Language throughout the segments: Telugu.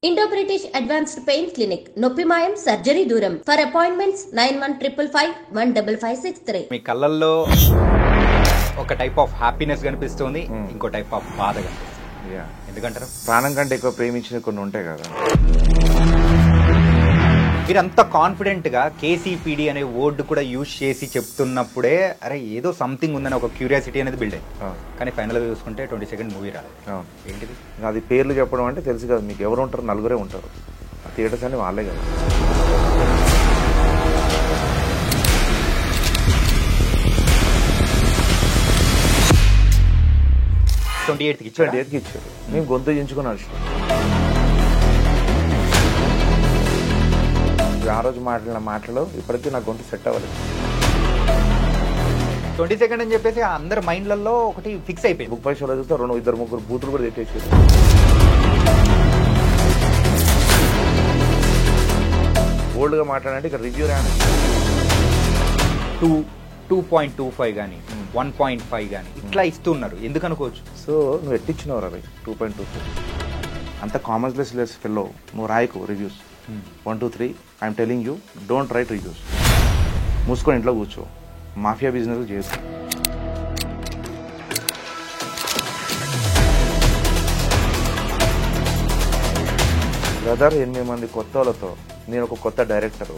Indo-British Advanced Pain Clinic. నొప్పి మాయం సర్జరీ దూరం. For appointments 9155515563. మీ కళ్ళల్లో ఒక టైప్ ఆఫ్ హ్యాపీనెస్ కనిపిస్తుంది, ఇంకో టైప్ ఆఫ్ బాధ కనిపిస్తుంది. ఎందుకంటారు? ప్రాణం కంటే ఎక్కువ ప్రేమించిన కొన్ని ఉంటాయి కదా. మీరంత కాన్ఫిడెంట్ గా కేసీపీడీ అనే వర్డ్ కూడా యూజ్ చేసి చెప్తున్నప్పుడే అరే ఏదో సంథింగ్ ఉందని ఒక క్యూరియాసిటీ అనేది బిల్డ్ అయింది. కానీ ఫైనల్ గా చూసుకుంటే 22nd మూవీ రాలేదు. ఏంటిది అది? పేర్లు చెప్పడం అంటే తెలుసు కదా మీకు. ఎవరు ఉంటారు? నలుగురే ఉంటారు. థియేటర్స్ అన్ని వాళ్ళే కదా. 28కి ఇచ్చారు. మేము గొంతు దించుకుని నడిచాం. ఆ రోజు మాట్లాడిన మాటలు ఇప్పటికీ నా గొంతు సెట్ అవ్వలేదు. 22nd అని చెప్పేసి అందరి మైండ్లలో ఒకటి ఫిక్స్ అయిపోయింది. బుక్ పై షోలో చూస్తే 2-3 బూతులు కూడా తెచ్చేసారు. ఓల్డ్ గా మాట్లాడంటే ఇక్కడ రివ్యూ రాను. 2.25 కానీ 1.5 కానీ ఇట్లా ఇస్తున్నారు. ఎందుకు అనుకోవచ్చు? సో నువ్వు ఎట్టిచ్చినావు రా 2.25 అంత కామన్ లెస్ ఫెల్లో. నువ్వు రాయకు reviews. 1 2 3 I'm telling you, don't write reviews. మూసుకొని ఇంట్లో కూర్చో, మాఫియా బిజినెస్ చేసు. బ్రదర్ 8 మంది కొత్త వాళ్ళతో నేను ఒక కొత్త director,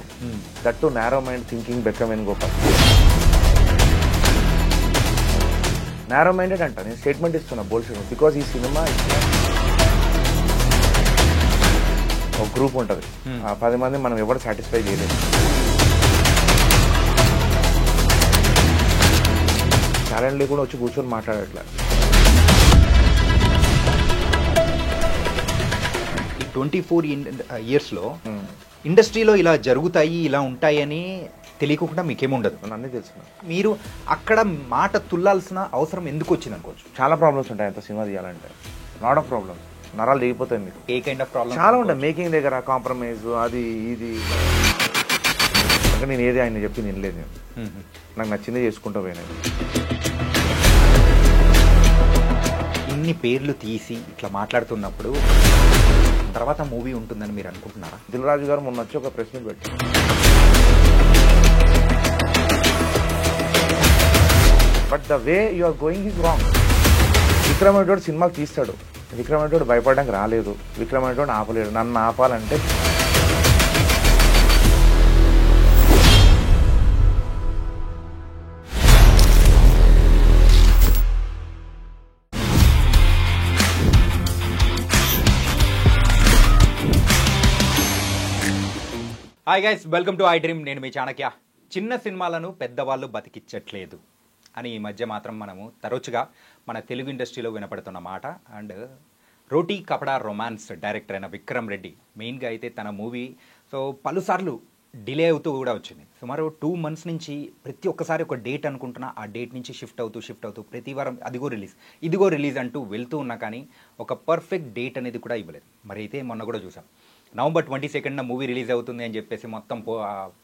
that narrow mind thinking Beckham Venugopal. Narrow minded అంట. నేను స్టేట్మెంట్ ఇస్తున్నా బోల్షిట్. బికాజ్ ఈ సినిమా ఒక గ్రూప్ ఉంటుంది, 10 మంది మనం ఎవరు సాటిస్ఫై చేయలేదు. టాలెంట్ లేకుండా వచ్చి కూర్చొని మాట్లాడట్లే. ఈ 24 yearsలో ఇండస్ట్రీలో ఇలా జరుగుతాయి, ఇలా ఉంటాయి అని తెలియకుండా మీకేముండదు. అన్నీ తెలుసు. మీరు అక్కడ మాట తుల్లాల్సిన అవసరం ఎందుకు వచ్చింది అనుకోవచ్చు? చాలా ప్రాబ్లమ్స్ ఉంటాయి అంత సినిమా తీయాలంటే. Lot of problems. నరాలు దిగిపోతాయి మీకు. ఏ కైండ్ ఆఫ్ ప్రాబ్లమ్? చాలా ఉంటాయి. మేకింగ్ దగ్గర కాంప్రమైజ్, అది ఇది. అంటే నేను ఏది ఆయన చెప్పి వినలేదు. నేను నాకు నచ్చిందే చేసుకుంటూ పోయినాను. ఇన్ని పేర్లు తీసి ఇట్లా మాట్లాడుతున్నప్పుడు తర్వాత మూవీ ఉంటుందని మీరు అనుకుంటున్నారా? దిల్ రాజు గారు మొన్న వచ్చి ఒక ప్రశ్న పెట్టి, but the way you are going is wrong. Vikram Reddy సినిమాలు తీస్తాడు. విక్రమ్ రెడ్డి భయపడడానికి రాలేదు. విక్రమ్ రెడ్డి ఆపలేడు. నన్ను ఆపాలంటే hi guys, welcome to I dream. నేను మీ చాణక్య. చిన్న సినిమాలను పెద్దవాళ్ళు బతికిచ్చట్లేదు అని ఈ మధ్య మాత్రం మనము తరచుగా మన తెలుగు ఇండస్ట్రీలో వినపడుతున్న మాట. అండ్ రోటీ కపడా రొమాన్స్ డైరెక్టర్ అయిన విక్రమ్ రెడ్డి మెయిన్గా అయితే తన మూవీ పలుసార్లు డిలే అవుతూ కూడా వచ్చింది. సుమారు 2 months నుంచి ప్రతి ఒక్కసారి ఒక డేట్ అనుకుంటున్నా, ఆ డేట్ నుంచి షిఫ్ట్ అవుతూ ప్రతి వారం ఇదిగో రిలీజ్ అంటూ వెళ్తూ ఉన్నా కానీ ఒక పర్ఫెక్ట్ డేట్ అనేది కూడా ఇవ్వలేదు. మరి అయితే మొన్న కూడా చూసాం, November 22nd మూవీ రిలీజ్ అవుతుంది అని చెప్పేసి మొత్తం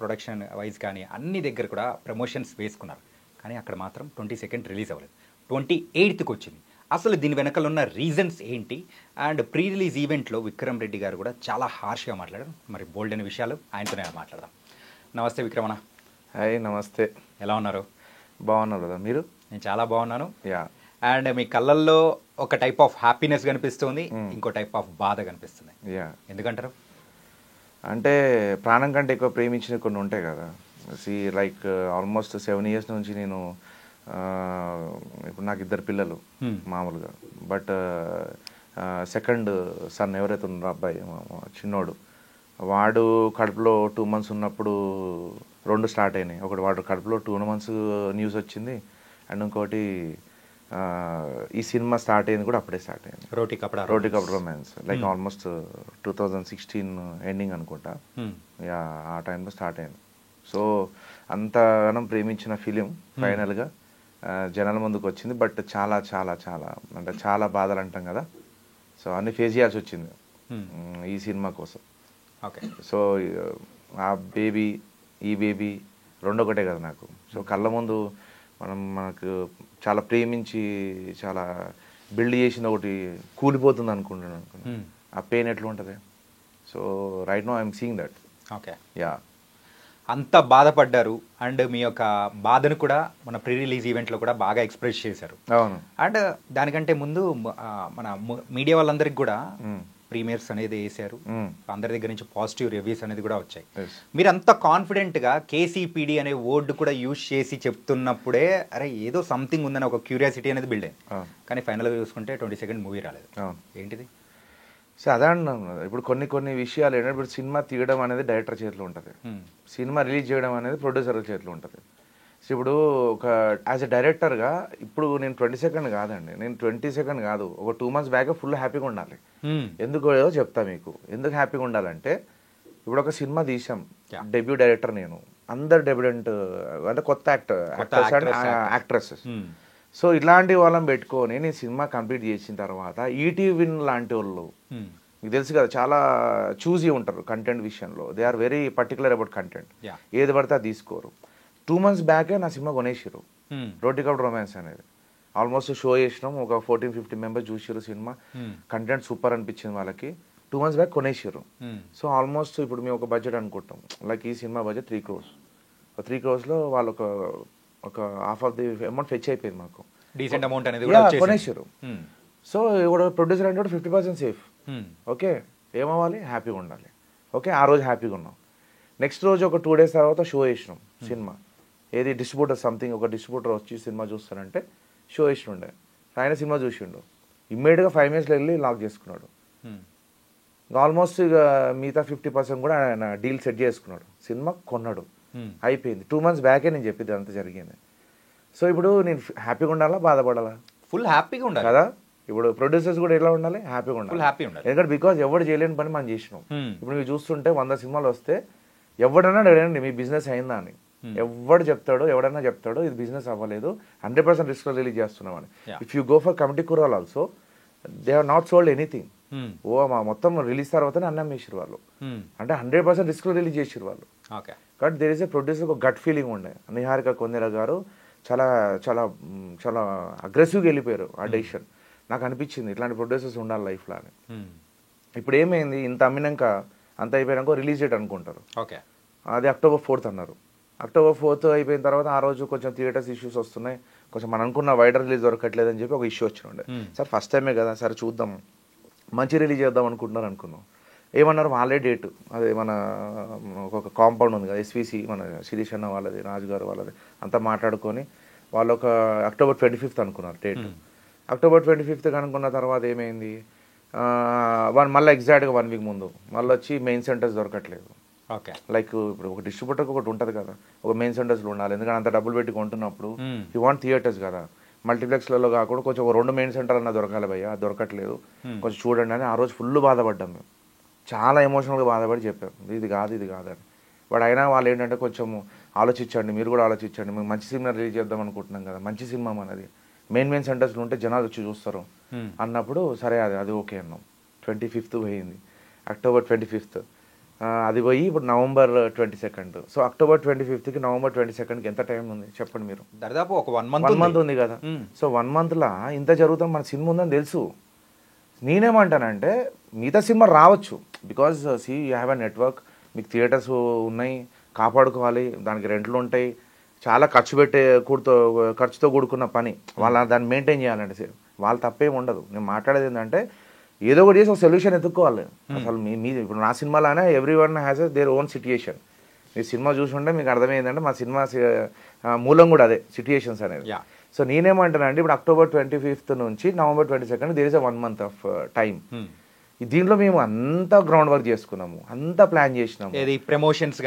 ప్రొడక్షన్ వైజ్ కానీ అన్ని దగ్గర కూడా ప్రమోషన్స్ వేసుకున్నారు. కానీ అక్కడ మాత్రం 22nd రిలీజ్ అవ్వలేదు. 28th వచ్చింది. అసలు దీని వెనకాల ఉన్న రీజన్స్ ఏంటి? అండ్ ప్రీ రిలీజ్ ఈవెంట్లో విక్రమ్ రెడ్డి గారు కూడా చాలా హార్ష్గా మాట్లాడారు. మరి బోల్డ్ అనే విషయాలు ఆయనతోనే మాట్లాడదాం. నమస్తే విక్రమణ. హాయ్, నమస్తే. ఎలా ఉన్నారు? బాగున్నారు కదా మీరు? నేను చాలా బాగున్నాను. యా. అండ్ మీ కళ్ళల్లో ఒక టైప్ ఆఫ్ హ్యాపీనెస్ కనిపిస్తుంది, ఇంకో టైప్ ఆఫ్ బాధ కనిపిస్తుంది. యా. ఎందుకంటారు? అంటే ప్రాణం కంటే ఎక్కువ ప్రేమించిన కొన్ని ఉంటాయి కదా. లైక్ ఆల్మోస్ట్ 7 years నుంచి నేను, ఇప్పుడు నాకు 2 పిల్లలు మామూలుగా. బట్ సెకండ్ సన్ ఎవరైతే ఉన్నారో అబ్బాయి చిన్నోడు, వాడు కడుపులో 2 months ఉన్నప్పుడు 2 స్టార్ట్ అయినాయి. ఒకటి వాడు కడుపులో 2 months న్యూస్ వచ్చింది, అండ్ ఇంకోటి ఈ సినిమా స్టార్ట్ అయింది కూడా అప్పుడే స్టార్ట్ అయింది. రోటీ కపడా రొమాన్స్. లైక్ ఆల్మోస్ట్ 2016 ఎండింగ్ అనుకుంటా. యా, ఆ టైంలో స్టార్ట్ అయింది. సో అంతగానం ప్రేమించిన ఫిలిం ఫైనల్గా జనాల ముందుకు వచ్చింది. బట్ చాలా చాలా చాలా అంటే చాలా బాధలు అంటాం కదా, సో అన్ని ఫేస్ చేయాల్సి వచ్చింది ఈ సినిమా కోసం. ఓకే. సో ఆ బేబీ ఈ బేబీ రెండు ఒకటే కదా నాకు. సో కళ్ళ ముందు మనకు చాలా ప్రేమించి చాలా బిల్డ్ చేసింది ఒకటి కూలిపోతుంది అనుకుంటున్నాను. ఆ పెయిన్ ఎట్లా ఉంటుంది? So right no I'm seeing that. Okay, yeah. అంత బాధపడ్డారు అండ్ మీ యొక్క బాధను కూడా మన ప్రీ రిలీజ్ ఈవెంట్లో కూడా బాగా ఎక్స్ప్రెస్ చేశారు. అవును. అండ్ దానికంటే ముందు మన మీడియా వాళ్ళందరికీ కూడా ప్రీమియర్స్ అనేది వేసారు, అందరి దగ్గర నుంచి పాజిటివ్ రివ్యూస్ అనేది కూడా వచ్చాయి. మీరు అంత కాన్ఫిడెంట్గా కేసీపీడీ అనే వర్డ్ కూడా యూజ్ చేసి చెప్తున్నప్పుడే అరే ఏదో సంథింగ్ ఉందని ఒక క్యూరియాసిటీ అనేది బిల్డ్ అయింది. కానీ ఫైనల్గా చూసుకుంటే 22 మూవీ రాలేదు. ఏంటిది? సో అదే అంటున్నాను. ఇప్పుడు కొన్ని విషయాలు ఏంటంటే, ఇప్పుడు సినిమా తీయడం అనేది డైరెక్టర్ చేతిలో ఉంటుంది, సినిమా రిలీజ్ చేయడం అనేది ప్రొడ్యూసర్ చేతిలో ఉంటుంది. సో ఇప్పుడు ఒక యాజ్ ఎ డైరెక్టర్గా ఇప్పుడు నేను 22 కాదండి, నేను 22 కాదు, ఒక 2 months బ్యాక్ ఫుల్ హ్యాపీగా ఉండాలి. ఎందుకు చెప్తా మీకు. ఎందుకు హ్యాపీగా ఉండాలంటే, ఇప్పుడు ఒక సినిమా తీసాం, డెబ్యూ డైరెక్టర్ నేను, అందరు డెబ్యూడెంట్ అంటే కొత్త యాక్టర్స్ అండ్ యాక్ట్రెసెస్. సో ఇలాంటి వాళ్ళని పెట్టుకొని నేను సినిమా కంప్లీట్ చేసిన తర్వాత ఈటీవీ విన్ లాంటి వాళ్ళు మీకు తెలుసు కదా, చాలా చూజీ ఉంటారు కంటెంట్ విషయంలో. They are very particular about content. ఏది పడితే అది తీసుకోరు. 2 months బ్యాకే నా సినిమా కొనేసారు, రోటీ కప్ రొమాన్స్ అనేది. ఆల్మోస్ట్ షో చేసినాం, ఒక 14-15 members చూసారు సినిమా. కంటెంట్ సూపర్ అనిపించింది వాళ్ళకి. 2 months బ్యాక్ కొనేసారు. సో ఆల్మోస్ట్ ఇప్పుడు మేము ఒక బడ్జెట్ అనుకుంటాం, లైక్ ఈ సినిమా బడ్జెట్ 3 crores. 3 crores వాళ్ళు ఒక half of the amount fetch అయిపోయింది మాకు, డీసెంట్ అమౌంట్ అనేది కొనేసారు. సో ఇప్పుడు ప్రొడ్యూసర్ అంటే 50% సేఫ్. ఓకే, ఏమవ్వాలి? హ్యాపీగా ఉండాలి. ఓకే, ఆ రోజు హ్యాపీగా ఉన్నాం. నెక్స్ట్ రోజు ఒక 2 days తర్వాత షో వేసినాం సినిమా. ఏది డిస్ట్రిబ్యూటర్ సంథింగ్ ఒక డిస్ట్రిబ్యూటర్ వచ్చి సినిమా చూస్తానంటే షో వేసినుండే, ఆయన సినిమా చూసిండు, ఇమ్మీడియట్గా 5 minutes వెళ్ళి లాక్ చేసుకున్నాడు. ఆల్మోస్ట్ ఇక మిగతా 50% కూడా ఆయన డీల్ సెట్ చేసుకున్నాడు, సినిమా కొన్నాడు, అయిపోయింది. 2 months బ్యాకే నేను చెప్పింది అంత జరిగింది. సో ఇప్పుడు నేను హ్యాపీగా ఉండాలా, బాధపడాలా? ఫుల్ హ్యాపీగా ఉండాలి కదా. ఇప్పుడు ప్రొడ్యూసర్స్ కూడా ఎలా ఉండాలి? హ్యాపీగా ఉండాలి. ఎందుకంటే బికాజ్ ఎవరు చేయలేని పని మనం చేసినాం. ఇప్పుడు మీరు చూస్తుంటే 100 సినిమాలు వస్తే ఎవడన్నా అడగండి మీ బిజినెస్ అయిందా అని, ఎవడన్నా చెప్తాడో ఇది బిజినెస్ అవ్వలేదు, 100% రిస్క్లో రిలీజ్ చేస్తున్నామని. If you go for Committee Kurrollu also they have not sold anything. మొత్తం రిలీజ్ తర్వాతనే అన్నం వేసారు వాళ్ళు, అంటే 100% రిస్క్లో రిలీజ్ చేసారు వాళ్ళు. కాబట్టి దేర్ ఇస్ ఏ ప్రొడ్యూసర్ ఒక గట్ ఫీలింగ్ ఉండే. నిహారిక కొందెల గారు చాలా చాలా చాలా అగ్రెసివ్గా వెళ్ళిపోయారు ఆ డెసిషన్. నాకు అనిపించింది ఇట్లాంటి ప్రొడ్యూసర్స్ ఉండాలి లైఫ్లో అని. ఇప్పుడు ఏమైంది, ఇంత అమ్మినాక అంత అయిపోయాక రిలీజ్ డేట్ అనుకుంటారు, అది October 4th అన్నారు. October 4th అయిపోయిన తర్వాత ఆ రోజు కొంచెం థియేటర్స్ ఇష్యూస్ వస్తున్నాయి, కొంచెం మనం అనుకున్న వైడర్ రిలీజ్ దొరకట్లేదని చెప్పి ఒక ఇష్యూ వచ్చిండే. సార్ ఫస్ట్ టైమే కదా, సరే చూద్దాం, మంచి రిలీజ్ చేద్దాం అనుకున్నాం. ఏమన్నారు, వాళ్ళే డేట్, అదే మన ఒక కాంపౌండ్ ఉంది కదా ఎస్విసి, మన శిరీష్ అన్న వాళ్ళది, రాజు గారు వాళ్ళది, అంతా మాట్లాడుకొని వాళ్ళు ఒక October 25th అనుకున్నారు డేట్. October 25th అనుకున్న తర్వాత ఏమైంది, మళ్ళీ ఎగ్జాక్ట్గా 1 week ముందు మళ్ళీ వచ్చి మెయిన్ సెంటర్స్ దొరకట్లేదు. లైక్ ఇప్పుడు ఒక డిస్ట్రిబ్యూటర్కి ఒకటి ఉంటుంది కదా, ఒక మెయిన్ సెంటర్స్లో ఉండాలి, ఎందుకంటే అంత డబ్బులు పెట్టి కొంటున్నప్పుడు యూ వాంట్ థియేటర్స్ కదా, మల్టీప్లెక్స్లలో కాకుండా కొంచెం ఒక 2 మెయిన్ సెంటర్ అన్న దొరకాలి భయ్య, అది దొరకట్లేదు, కొంచెం చూడండి అని. ఆ రోజు ఫుల్ బాధపడ్డాం మేము, చాలా ఎమోషనల్గా బాధపడి చెప్పాం ఇది కాదు అని. వాడు అయినా వాళ్ళు ఏంటంటే కొంచెం ఆలోచించండి, మీరు కూడా ఆలోచించండి, మేము మంచి సినిమా రిలీజ్ చేద్దాం అనుకుంటున్నాం కదా, మంచి సినిమా మనది, మెయిన్ సెంటర్స్లో ఉంటే జనాలు వచ్చి చూస్తారు అన్నప్పుడు సరే అది ఓకే అన్నాం. 25th పోయింది, October 25th అది పోయి ఇప్పుడు November 22nd. So October 25th November 22nd ఎంత టైం ఉంది చెప్పండి మీరు, దాదాపు ఒక 1 month ఉంది కదా. సో 1 monthలో ఇంత జరుగుతుంది, మన సినిమా ఉందని తెలుసు. నేనేమంటానంటే మిగతా సినిమా రావచ్చు, because see you have a network, మీకు థియేటర్స్ ఉన్నాయి, కాపాడుకోవాలి, దానికి రెంట్లు ఉంటాయి, చాలా ఖర్చుతో కూడుకున్న పని, దాన్ని మెయింటైన్ చేయాలంటే వాళ్ళ తప్పేం ఉండదు. నేను మాట్లాడేది ఏంటంటే ఏదో ఒకటి చేసి ఒక సొల్యూషన్ ఎత్తుక్కోవాలి. అసలు మీ ఇప్పుడు నా సినిమాలోనే every one has their own situation. మీరు సినిమా చూసుంటే మీకు అర్థమైందంటే మా సినిమా మూలం కూడా అదే సిట్యుయేషన్స్ అనేది. సో నేనేమంటానంటే ఇప్పుడు October 25th నుంచి November 22nd there is a 1 month of time. దీంట్లో మేము అంతా గ్రౌండ్ వర్క్ చేసుకున్నాము, అంతా ప్లాన్ చేసినాము, ప్రమోషన్స్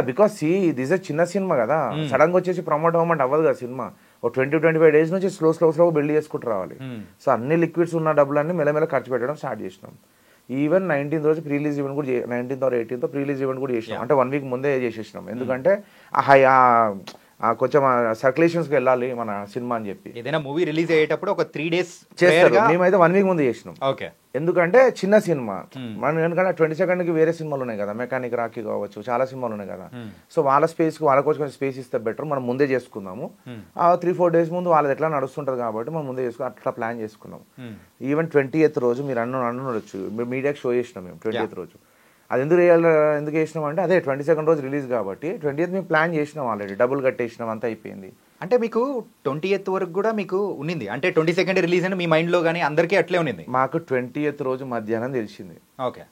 బికాస్ దిస్ చిన్న సినిమా కదా, సడన్ గా వచ్చేసి ప్రమోట్ అవ్వమంటే అవ్వదు కదా సినిమా. ఒక 20-25 days నుంచి స్లో బిల్డ్ చేసుకుంటూ రావాలి. సో అన్ని లిక్విడ్స్ ఉన్న డబ్బులన్నీ మెల్లమెల్ల ఖర్చు పెట్టడం స్టార్ట్ చేసినాం. ఈవెన్ 19th రోజు ప్రీ రిలీజ్ ఈవెంట్ కూడా 19th or 18th pre release event కూడా చేసినాం, అంటే 1 week ముందే చేసేసినాం. ఎందుకంటే కొంచెం సర్క్యులేషన్స్కి వెళ్ళాలి మన సినిమా అని చెప్పి ఏదైనా మూవీ రిలీజ్ అయ్యేటప్పుడు ఒక 3 days చేస్తారు. మేమైతే 1 week ముందు చేసినాం. ఓకే, ఎందుకంటే చిన్న సినిమా మనం, ఎందుకంటే 22nd వేరే సినిమాలు ఉన్నాయి కదా, మెకానిక్ రాకీ కావచ్చు, చాలా సినిమాలు ఉన్నాయి కదా. సో వాళ్ళ స్పేస్కి వాళ్ళ కొంచెం స్పేస్ ఇస్తే బెటర్, మనం ముందే చేసుకుందాము. 3-4 days ముందు వాళ్ళది ఎట్లా నడుస్తుంటుంది కాబట్టి మనం ముందే చేసుకుని అట్లా ప్లాన్ చేసుకున్నాం. ఈవెన్ 20th రోజు మీరు అన్నొచ్చు, మీడియాకి షో చేసినాం మేము 20th రోజు. అది ఎందుకు వేసినాం అంటే అదే 22nd రోజు రిలీజ్ కాబట్టి 20th మేము ప్లాన్ చేసినాం, ఆల్రెడీ డబ్బులు కట్టేసినాం, అంతా అయిపోయింది. అంటే మీకు 20th వరకు కూడా మీకు ఉన్నింది, అంటే 22nd రిలీజ్ అని మీ మైండ్లో కానీ అందరికీ అట్లే ఉన్నింది? మాకు 20th రోజు మధ్యాహ్నం తెలిసింది. ఓకే,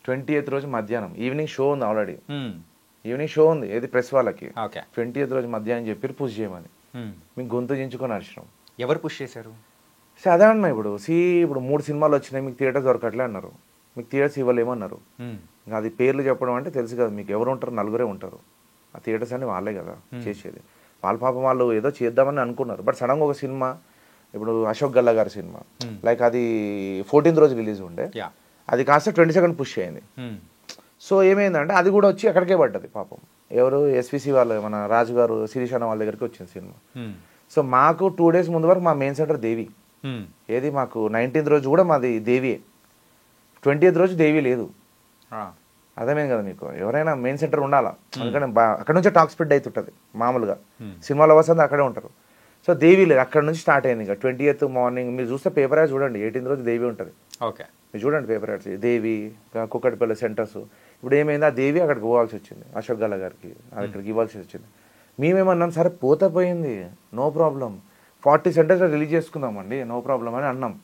20th రోజు మధ్యాహ్నం, ఈవినింగ్ షో ఉంది ఆల్రెడీ, ఈవినింగ్ షో ఉంది ఏది ప్రెస్ వాళ్ళకి. 20th రోజు మధ్యాహ్నం చెప్పి పుష్ చేయమని మీకు గొంతు చించుకొని అరిచినాం. ఎవరు పుష్ చేశారు? సో అదే అన్నా, ఇప్పుడు ఇప్పుడు 3 సినిమాలు వచ్చినాయి, మీకు థియేటర్స్ దొరకట్లే అన్నారు, మీకు థియేటర్స్ ఇవ్వలేమన్నారు. ఇంకా అది పేర్లు చెప్పడం అంటే తెలుసు కదా మీకు, ఎవరు ఉంటారు, 4 ఉంటారు. ఆ థియేటర్స్ అన్ని వాళ్ళే కదా చేసేది. వాళ్ళ పాపం వాళ్ళు ఏదో చేద్దామని అనుకున్నారు. బట్ సడన్గా ఒక సినిమా, ఇప్పుడు అశోక్ గల్లా గారి సినిమా, లైక్ అది 14th రోజు రిలీజ్ ఉండే, అది కాస్త 22nd పుష్ అయింది. సో ఏమైందంటే అది కూడా వచ్చి అక్కడికే పడ్డది పాపం. ఎవరు ఎస్విసి వాళ్ళు, మన రాజు గారు, శిరీష్ అన్న వాళ్ళ దగ్గరికి వచ్చింది సినిమా. సో మాకు 2 days ముందు వరకు మా మెయిన్ సెంటర్ దేవి, ఏది మాకు 19th రోజు కూడా మాది దేవియే, 20th రోజు దేవి లేదు. అర్థమైంది కదా మీకు, ఎవరైనా మెయిన్ సెంటర్ ఉండాలా, ఎందుకంటే అక్కడ నుంచే టాక్ స్ప్రెడ్ అవుతుంటుంది మామూలుగా, సినిమాలో వస్తుంది అక్కడే ఉంటారు. సో దేవి లేదు, అక్కడ నుంచి స్టార్ట్ అయింది. ఇంకా 20th మార్నింగ్ మీరు చూస్తే పేపర్ యాడ్ చూడండి, 18th రోజు దేవి ఉంటుంది. ఓకే, మీరు చూడండి పేపర్ యాడ్స్, దేవి, కుక్కటిపల్లి సెంటర్స్. ఇప్పుడు ఏమైంది, ఆ దేవి అక్కడికి పోవాల్సి వచ్చింది, అశోక్ గల్లా గారికి అక్కడికి ఇవ్వాల్సి వచ్చింది. మేమేమన్నాం, సరే పోతే పోయింది, నో ప్రాబ్లం, 40 centers రిలీజ్ చేసుకుందామండి, నో ప్రాబ్లం అని అన్నాం.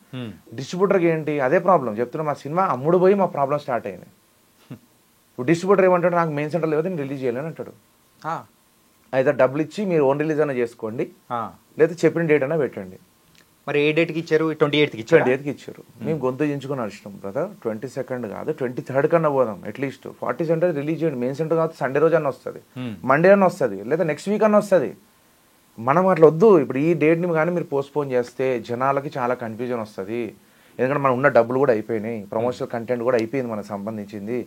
డిస్ట్రిబ్యూటర్కి ఏంటి అదే ప్రాబ్లం చెప్తున్నా, మా సినిమా అమ్ముడు పోయి మా ప్రాబ్లం స్టార్ట్ అయింది. ఇప్పుడు డిస్ట్రిబ్యూటర్ ఏమంటాడు, నాకు మెయిన్ సెంటర్ లేకపోతే నేను రిలీజ్ చేయలేని అంటాడు. అయితే డబ్బులు ఇచ్చి మీరు ఓన్ రిలీజ్ అయినా చేసుకోండి, లేదా చెప్పిన డేట్ అయినా పెట్టండి. మరి ఏ డేట్కి ఇచ్చారు? 28th ఇచ్చారు. మేము గొంతు దించుకుని నడిచినాం బ్రదర్. 22nd కాదు 23rd కన్నా పోదాం, అట్లీస్ట్ 40 centers రిలీజ్ చేయండి. మెయిన్ సెంటర్ కాదు, సండే రోజు అన్న వస్తుంది, మండే అన్న వస్తుంది, లేదా నెక్స్ట్ వీక్ అన్న వస్తుంది. మనం అట్లా వద్దు. ఇప్పుడు ఈ డేట్ని కానీ మీరు పోస్ట్పోన్ చేస్తే జనాలకి చాలా కన్ఫ్యూజన్ వస్తుంది. ఎందుకంటే మనం ఉన్న డబ్బులు కూడా అయిపోయినాయి, ప్రమోషనల్ కంటెంట్ కూడా అయిపోయింది మనకు సంబంధించింది.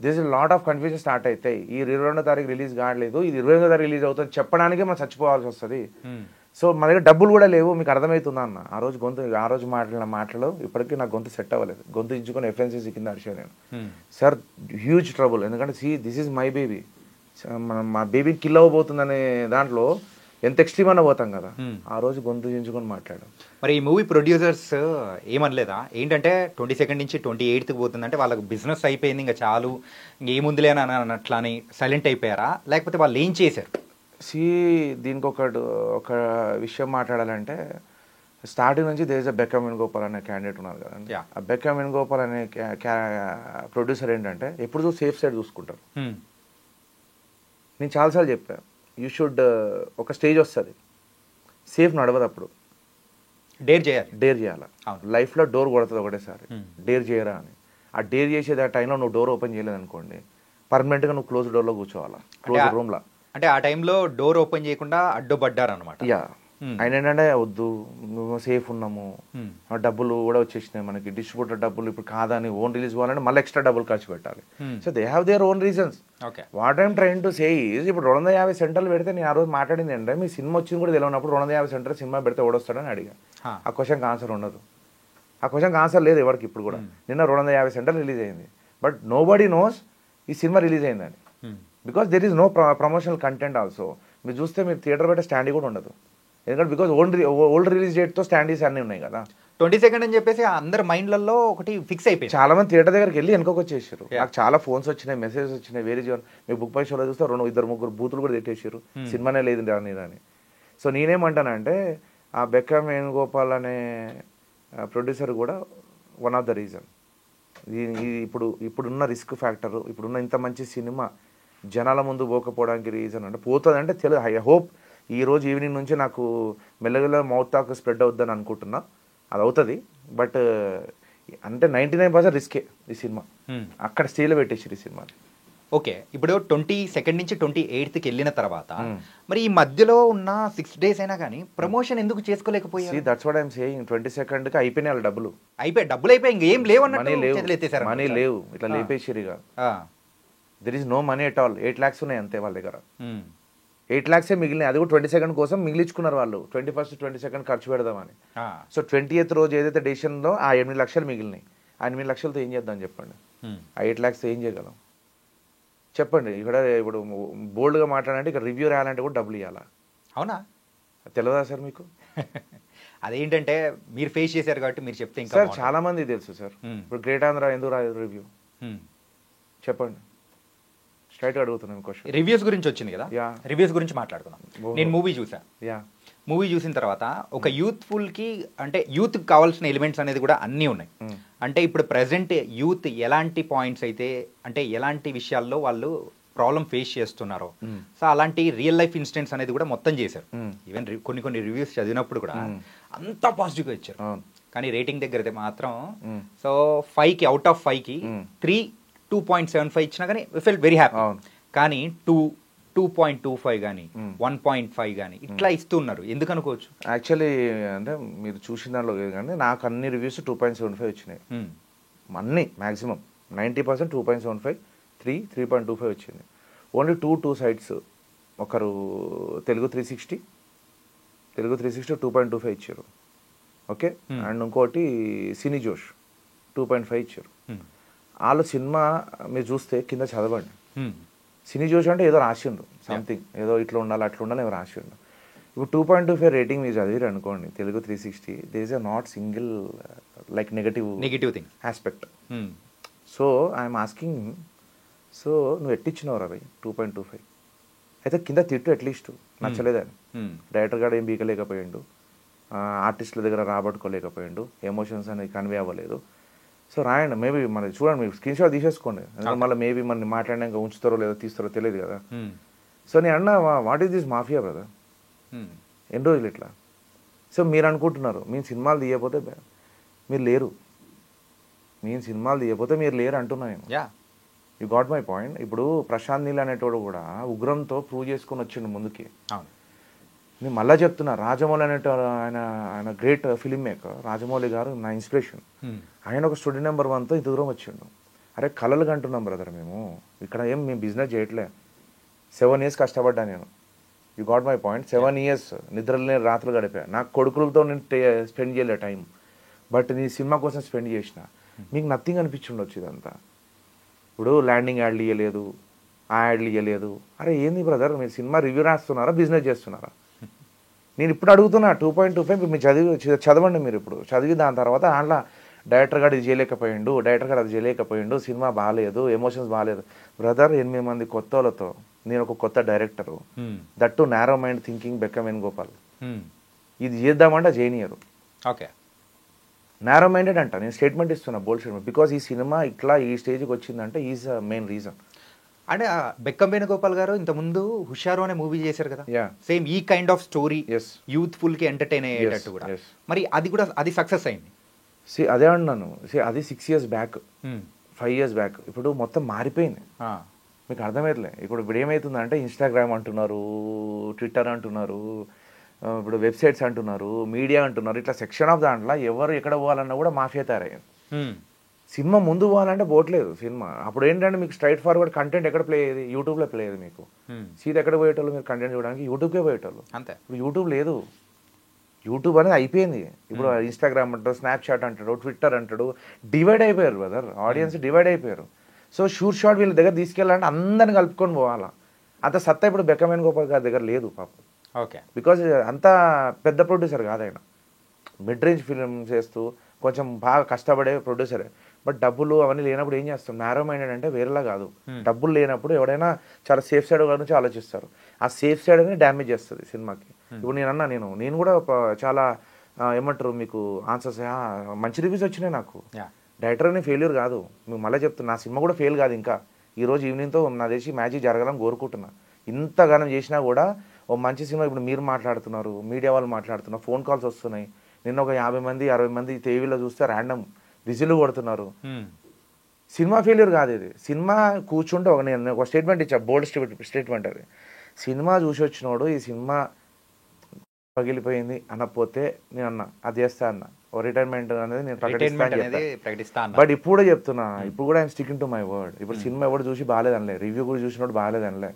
This is lot of confusion start అవుతాయి. ఈ 22వ తారీఖు రిలీజ్ కావట్లేదు, ఇది 28వ తారీఖు రిలీజ్ అవుతుంది చెప్పడానికే మనం చచ్చిపోవాల్సి వస్తుంది. సో మన దగ్గర డబ్బులు కూడా లేవు, మీకు అర్థమవుతుందా అన్న. ఆ రోజు మాట్లాడిన మాటలు ఇప్పటికీ నాకు గొంతు సెట్ అవ్వలేదు. గొంతు ఇచ్చుకొని ఎఫ్ఎన్సీసీ కింద అడిచాను నేను. సార్ హ్యూజ్ ట్రబుల్, ఎందుకంటే దిస్ ఈజ్ మై బేబీ, మనం మా బేబీని కిల్ అవ్వబోతుందనే దాంట్లో ఎంత ఎక్స్ట్రీమ్ అన్న పోతాం కదా. ఆ రోజు గొంతు దించుకొని మాట్లాడాం. మరి ఈ మూవీ ప్రొడ్యూసర్స్ ఏమనలేదా? ఏంటంటే 22nd నుంచి 28th పోతుందంటే వాళ్ళకి బిజినెస్ అయిపోయింది, ఇంకా చాలు, ఇంకేముందులే అని అట్లా అని సైలెంట్ అయిపోయారా, లేకపోతే వాళ్ళు ఏం చేశారు? దీనికి ఒక విషయం మాట్లాడాలంటే, స్టార్టింగ్ నుంచి there is a Bekkam Venugopal అనే క్యాండిడేట్ ఉన్నారు కదండి. ఆ బెక్కం వేణుగోపాల్ అనే ప్రొడ్యూసర్ ఏంటంటే ఎప్పుడు సేఫ్ సైడ్ చూసుకుంటారు. నేను చాలాసార్లు చెప్పాను, యూ షుడ్ ఒక స్టేజ్ వస్తుంది, సేఫ్ నడవదు, అప్పుడు డేర్ చేయాలి. లైఫ్లో డోర్ కొడుతుంది ఒకటేసారి, డేర్ చేయరా అని. ఆ డేర్ చేసేది ఆ టైంలో నువ్వు డోర్ ఓపెన్ చేయలేదు అనుకోండి, పర్మనెంట్గా నువ్వు క్లోజ్ డోర్లో కూర్చోవాలా, క్లోజ్ రూమ్లో. అంటే ఆ టైంలో డోర్ ఓపెన్ చేయకుండా అడ్డుపడ్డారు అనమాట. యా, ఆయన ఏంటంటే వద్దు, మేము సేఫ్ ఉన్నాము, డబ్బులు కూడా వచ్చేసినాయి మనకి, డిస్ట్రిబ్యూటర్ డబ్బులు ఇప్పుడు కాదని ఓన్ రిలీజ్ కావాలంటే మళ్ళీ ఎక్స్ట్రా డబ్బులు ఖర్చు పెట్టాలి. So they have their own reasons. What I'm train to say is, ఇప్పుడు 250 centers పెడితే నేను ఆ రోజు మాట్లాడింది అంటే, మీ సినిమా వచ్చింది కూడా తెలియనప్పుడు 250 centers సినిమా పెడితే ఓడొస్తాడని అడిగా. ఆ క్వశ్చన్కి ఆన్సర్ ఉండదు, ఆ క్వశ్చన్కి ఆన్సర్ లేదు ఎవరికి ఇప్పుడు కూడా. నిన్న 250 centers రిలీజ్ అయింది, బట్ నో బడీ నోస్ ఈ సినిమా రిలీజ్ అయిందని, because there is no promotional content also. మీరు చూస్తే మీరు థియేటర్ పెట్టే స్టాండ్ కూడా ఉండదు, ఎందుకంటే బికాస్ ఓల్డ్ రిలీజ్ డేట్తో స్టాండీస్ అన్నీ ఉన్నాయి కదా. 22nd అని చెప్పేసి అందరు మైండ్లలో ఒకటి ఫిక్స్ అయిపోయింది. చాలా మంది థియేటర్ దగ్గరికి వెళ్ళి వెనుకకు వచ్చేసారు. నాకు చాలా ఫోన్స్ వచ్చినాయి, మెసేజెస్ వచ్చినాయి, వేరే జీవన్ మీకు బుక్ పై షోలో చూస్తే 2-3 బూతులు కూడా తిట్టేసారు, సినిమానే లేదు అని. సో నేనేమంటానంటే, ఆ బెక్కం వేణుగోపాల్ అనే ప్రొడ్యూసర్ కూడా వన్ ఆఫ్ ద రీజన్. ఇప్పుడున్న రిస్క్ ఫ్యాక్టర్, ఇప్పుడున్న ఇంత మంచి సినిమా జనాల ముందు పోకపోవడానికి రీజన్ అంటే, పోతుంది అంటే తెలియదు. ఐ హోప్ ఈరోజు ఈవినింగ్ నుంచి నాకు మెల్లగా మౌత్ టాక్ స్ప్రెడ్ అవుద్దని అనుకుంటున్నా, అది అవుతుంది. బట్ అంటే 99% రిస్కే ఈ సినిమా, అక్కడ స్టేలో పెట్టేసారు ఈ సినిమా. ఓకే, ఇప్పుడు 22nd నుంచి 28th వెళ్ళిన తర్వాత మరి ఈ మధ్యలో ఉన్న 6 days అయినా కానీ ప్రమోషన్ ఎందుకు చేసుకోలేకపోయారు? That's what I'm saying. 22nd కి అయిపోయినాయి వాళ్ళ డబ్బులు అయిపోయి ఇంకేం లేవు అన్నట్టు మనీ లేవు, ఇట్లా లేపేసారు. ఇక there is no money at all. 8 lakhs ఉన్నాయి అంతే వాళ్ళ దగ్గర. 8 lakhs మిగిలినాయి. అది కూడా 22nd కోసం మిగిలించుకున్నారు వాళ్ళు. 21st 22nd ఖర్చు పెడదామని. సో 20th రోజు ఏదైతే డెసిషన్లో ఆ 8 లక్షలు మిగిలినాయి. ఆ 8 లక్షలతో ఏం చేద్దాం చెప్పండి? ఆ 8 lakhs ఏం చేయగలం చెప్పండి? ఇప్పుడు బోల్డ్గా మాట్లాడాలంటే ఇక్కడ రివ్యూ రాయాలంటే కూడా డబ్బులు ఇవ్వాలా? అవునా? తెలియదా సార్ మీకు? అదేంటంటే మీరు ఫేస్ చేశారు కాబట్టి మీరు చెప్తే ఇంకా సార్ చాలా మంది తెలుసు సార్. ఇప్పుడు గ్రేట్ ఆంధ్ర ఎందుకు రాదు రివ్యూ చెప్పండి? స్ట్రైట్ అడుగుతున్నాను క్వశ్చన్. రివ్యూస్ గురించి వచ్చింది కదా, రివ్యూస్ గురించి మాట్లాడుకుందాం. నేను మూవీ చూసా. మూవీ చూసిన తర్వాత ఒక యూత్ఫుల్కి అంటే యూత్కి కావాల్సిన ఎలిమెంట్స్ అనేది కూడా అన్నీ ఉన్నాయి. అంటే ఇప్పుడు ప్రజెంట్ యూత్ ఎలాంటి పాయింట్స్ అయితే అంటే ఎలాంటి విషయాల్లో వాళ్ళు ప్రాబ్లం ఫేస్ చేస్తున్నారో, సో అలాంటి రియల్ లైఫ్ ఇన్సిడెంట్స్ అనేది కూడా మొత్తం చేశారు. ఈవెన్ కొన్ని రివ్యూస్ చదివినప్పుడు కూడా అంతా పాజిటివ్గా ఇచ్చారు. కానీ రేటింగ్ దగ్గర అయితే మాత్రం సో 5కి అవుట్ ఆఫ్ 5కి 3 2.75 ఇచ్చినా కానీ ఫెల్ వెరీ హ్యాపీ. కానీ 2.25 కానీ 1.5 కానీ ఇట్లా ఇస్తున్నారు. ఎందుకు అనుకోవచ్చు? యాక్చువల్లీ అంటే మీరు చూసిన దానిలో కానీ నాకు అన్ని రివ్యూస్ 2.75 వచ్చినాయి. అన్ని మ్యాక్సిమం 90% 2.75, 3.25 వచ్చింది. Only two sides. ఒకరు తెలుగు 360 2.25 ఇచ్చారు. ఓకే. అండ్ ఇంకోటి సినీ జోష్ 2.5 ఇచ్చారు. వాళ్ళు సినిమా మీరు చూస్తే కింద చదవండి. సినీ జోష్ అంటే ఏదో రాసిండ్రు సంథింగ్, ఏదో ఇట్లా ఉండాలి అట్లా ఉండాలి ఏమో రాసిండ్రు. ఇప్పుడు 2.25 రేటింగ్ మీరు చదివారు అనుకోండి Telugu 360, there is not single like negative thing aspect. So I'm asking, so నువ్వు ఎట్టిచ్చినావు రా 2.25 అయితే కింద తిట్టు అట్లీస్ట్ నచ్చలేదని. డైరెక్టర్ గారు ఏం బీకలేకపోయిండు, ఆర్టిస్టుల దగ్గర రాబట్టుకోలేకపోయిండు, ఎమోషన్స్ అనేది కన్వే అవ్వలేదు. సో రాయండి, మేబీ మరి చూడండి, మీరు స్క్రీన్ షాట్ తీసేసుకోండి. మళ్ళీ మేబీ మన మాట్లాడినాక ఉంచుతారో లేదో తీస్తారో తెలియదు కదా. సో నేను అన్నా what is this mafia brother, ఎన్ని రోజులు ఇట్లా. సో మీరు అనుకుంటున్నారు మేము సినిమాలు తీయకపోతే మీరు లేరు, నేను సినిమాలు తీయకపోతే మీరు లేరు అంటున్నా నేను. You got my point. ఇప్పుడు ప్రశాంత్ నీల్ అనేటోడు కూడా ఉగ్రంతో ప్రూవ్ చేసుకుని వచ్చిండు ముందుకి. నేను మళ్ళీ చెప్తున్నా, రాజమౌళి అనేటోడు ఆయన గ్రేట్ ఫిలిం మేకర్. రాజమౌళి గారు నా ఇన్స్పిరేషన్. ఆయన ఒక స్టూడెంట్ నెంబర్ 1తో ఇంత దూరం వచ్చిండు. అరే కళలు కంటున్నాం బ్రదర్, మేము ఇక్కడ మేము బిజినెస్ చేయట్లే. 7 years కష్టపడ్డా నేను. You got my point. 7 years నిద్రలేని రాత్రులు గడిపా. నాకు కొడుకులతో నేను స్పెండ్ చేయలే టైం, బట్ నీ సినిమా కోసం స్పెండ్ చేసిన. మీకు నథింగ్ అనిపించుండొచ్చు ఇదంతా. ఇప్పుడు ల్యాండింగ్ యాడ్లు ఇవ్వలేదు, ఆ యాడ్లు ఇవ్వలేదు. అరే ఏంది బ్రదర్, మీరు సినిమా రివ్యూ రాస్తున్నారా బిజినెస్ చేస్తున్నారా? నేను ఇప్పుడు అడుగుతున్నా 2.25 మీరు చదవండి. మీరు ఇప్పుడు చదివి దాని తర్వాత దాంట్లో డైరెక్టర్ గారు ఇది చేయలేకపోయిండు, డైరెక్టర్ గారు అది చేయలేకపోయిండు, సినిమా బాగాలేదు, ఎమోషన్స్ బాగాలేదు. బ్రదర్ 8 మంది కొత్త వాళ్ళతో నేను ఒక కొత్త director, that narrow mind thinking Bekkam Venugopal. ఇది చేద్దామంటే చేయనియరు. ఓకే, నారో మైండెడ్ అంట. నేను స్టేట్మెంట్ ఇస్తున్నా, బోల్డ్ స్టేట్మెంట్. బికాస్ ఈ సినిమా ఇట్లా ఈ స్టేజ్కి వచ్చిందంటే ఈజ్ మెయిన్ రీజన్. అంటే బెక్కం వేణుగోపాల్ గారు ఇంతకుముందు హుషారు అనే మూవీ చేశారు కదా, సేమ్ ఈ కైండ్ ఆఫ్ స్టోరీ, యూత్ఫుల్ కి ఎంటర్టైన్ అయ్యేటట్టు కూడా. మరి అది సక్సెస్ అయింది. అదే అన్నాను, అది 6 years బ్యాక్, 5 years బ్యాక్. ఇప్పుడు మొత్తం మారిపోయింది. మీకు అర్థమవుతలే. ఇప్పుడు ఏమవుతుందంటే ఇన్స్టాగ్రామ్ అంటున్నారు, ట్విట్టర్ అంటున్నారు, ఇప్పుడు వెబ్సైట్స్ అంటున్నారు, మీడియా అంటున్నారు. ఇట్లా సెక్షన్ ఆఫ్ దాంట్లో ఎవరు ఎక్కడ పోవాలన్నా కూడా మాఫియా తయారయ్యారు. సినిమా ముందు పోవాలంటే పోవట్లేదు సినిమా. అప్పుడు ఏంటంటే మీకు స్ట్రైట్ ఫార్వర్డ్ కంటెంట్ ఎక్కడ ప్లే అయ్యేది? యూట్యూబ్లో ప్లే అయ్యేది. మీకు సీదా ఎక్కడ పోయేటోళ్ళు మీరు కంటెంట్ చూడడానికి? యూట్యూబ్కే పోయేటోళ్ళు. అంతే. ఇప్పుడు యూట్యూబ్ లేదు. యూట్యూబ్ అనేది అయిపోయింది. ఇప్పుడు ఇన్స్టాగ్రామ్ అంటాడు, స్నాప్చాట్ అంటాడు, ట్విట్టర్ అంటాడు. డివైడ్ అయిపోయారు బ్రదర్, ఆడియన్స్ డివైడ్ అయిపోయారు. సో షూర్ షాట్ వీళ్ళ దగ్గర తీసుకెళ్ళాలంటే అందరిని కలుపుకొని పోవాలా. అంత సత్తా ఇప్పుడు బెక్కం వేణుగోపాల్ గారి దగ్గర లేదు పాపం. ఓకే. బికాజ్ అంత పెద్ద ప్రొడ్యూసర్ కాదు ఆయన, మిడ్ రేంజ్ ఫిల్మ్ చేస్తూ కొంచెం బాగా కష్టపడే ప్రొడ్యూసరే. బట్ డబ్బులు అవన్నీ లేనప్పుడు ఏం చేస్తాం? నారో మైండెడ్ అంటే వేరేలా కాదు. డబ్బులు లేనప్పుడు ఎవడైనా చాలా సేఫ్ సైడ్ గురించి ఆలోచిస్తారు. ఆ సేఫ్ సైడ్ అనేది డ్యామేజ్ చేస్తుంది సినిమాకి. ఇప్పుడు నేను కూడా చాలా ఏమంటారు మీకు ఆన్సర్స్ మంచి రివ్యూస్ వచ్చినాయి నాకు. డైరెక్టర్ అనే ఫెయిల్యూర్ కాదు. మీకు మళ్ళీ చెప్తున్నా, నా సినిమా కూడా ఫెయిల్ కాదు ఇంకా. ఈరోజు ఈవినింగ్తో నా దేశీ మ్యాజిక్ జరగాలని కోరుకుంటున్నా. ఇంతగానం చేసినా కూడా ఓ మంచి సినిమా. ఇప్పుడు మీరు మాట్లాడుతున్నారు, మీడియా వాళ్ళు మాట్లాడుతున్నారు, ఫోన్ కాల్స్ వస్తున్నాయి. నిన్న ఒక 50 మంది 60 మంది టీవీలో చూస్తే ర్యాండమ్ విజిల్ కొడుతున్నారు. సినిమా ఫెయిల్యూర్ కాదు ఇది. సినిమా కూర్చుంటే నేను ఒక స్టేట్మెంట్ ఇచ్చా, బోల్డ్ స్టేట్మెంట్. అది సినిమా చూసి వచ్చినోడు ఈ సినిమా పగిలిపోయింది అనకపోతే నేను అన్నా అది చేస్తా అన్న. రిటైర్మెంట్ అనేది నేను ప్రకటిస్తాను. బట్ ఇప్పుడు కూడా చెప్తున్నా, ఇప్పుడు కూడా I'm sticking to my word. ఇప్పుడు సినిమా ఎవరు చూసి బాగాలేదనలే, రివ్యూ కూడా చూసినోడు బాగాలేదనలే.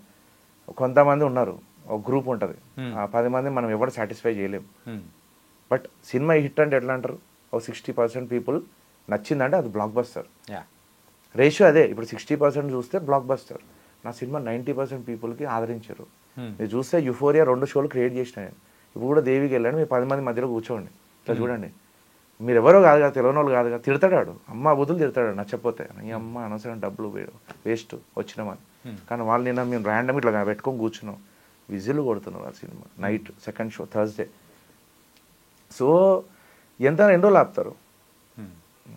కొంతమంది ఉన్నారు ఒక గ్రూప్ ఉంటుంది. ఆ 10 మంది మనం ఎవరు సాటిస్ఫై చేయలేం. బట్ సినిమా హిట్ అంటే ఎట్లా అంటారు, ఒక 60% పీపుల్ నచ్చిందంటే అది బ్లాక్ బస్టర్. రేషియో అదే. ఇప్పుడు 60% చూస్తే బ్లాక్ బస్టర్. నా సినిమా 90% పీపుల్కి ఆదరించారు. మీరు చూస్తే యుఫోరియా 2 షోలు క్రియేట్ చేసిన నేను. ఇప్పుడు కూడా దేవికి వెళ్ళాను, మీరు 10 మంది మధ్యలో కూర్చోండి, ఇట్లా చూడండి. మీరు ఎవరో కాదు కదా, తెలియని వాళ్ళు కాదు కదా, తిడతాడు, అమ్మ బుద్ధులు తిడతాడు నచ్చపోతే. ఈ అమ్మ అనవసరం డబ్బులు వేస్ట్ వచ్చినామని. కానీ వాళ్ళు నిన్న మేము ర్యాండమ్ ఇట్లా పెట్టుకొని కూర్చున్నాం, విజిల్ కొడుతున్నారు ఆ cinema. Night second show Thursday. So ఎంత ఎన్ని రోజులు ఆపుతారు?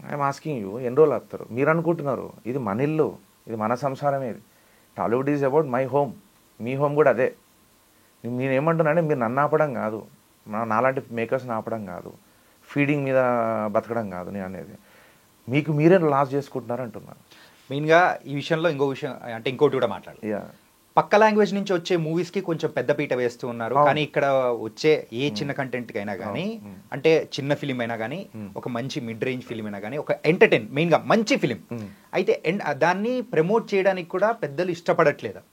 ఐఎమ్ ఆస్కింగ్ యూ, ఎన్ని రోజులు ఆపుతారు? మీరు అనుకుంటున్నారు ఇది మన ఇల్లు, ఇది మన సంసారమే. ఇది Tollywood is about my home, me home కూడా అదే. నేనేమంటున్నానంటే మీరు నన్ను ఆపడం కాదు, నాలాంటి మేకర్స్ని ఆపడం కాదు, ఫీడింగ్ మీద బతకడం కాదు నేను అనేది. మీకు మీరే లాస్ చేసుకుంటున్నారు అంటున్నాను. మెయిన్గా ఈ విషయంలో ఇంకో విషయం అంటే ఇంకోటి కూడా మాట్లాడాలి. పక్క లాంగ్వేజ్ నుంచి వచ్చే మూవీస్కి కొంచెం పెద్ద పీట వేస్తూ ఉన్నారు. కానీ ఇక్కడ వచ్చే ఏ చిన్న కంటెంట్కి అయినా కానీ, అంటే చిన్న ఫిలిం అయినా కానీ, ఒక మంచి మిడ్ రేంజ్ ఫిలిం అయినా కానీ, ఒక ఎంటర్టైన్ మెయిన్గా మంచి ఫిలిం అయితే దాన్ని ప్రమోట్ చేయడానికి కూడా పెద్దలు ఇష్టపడట్లేదు.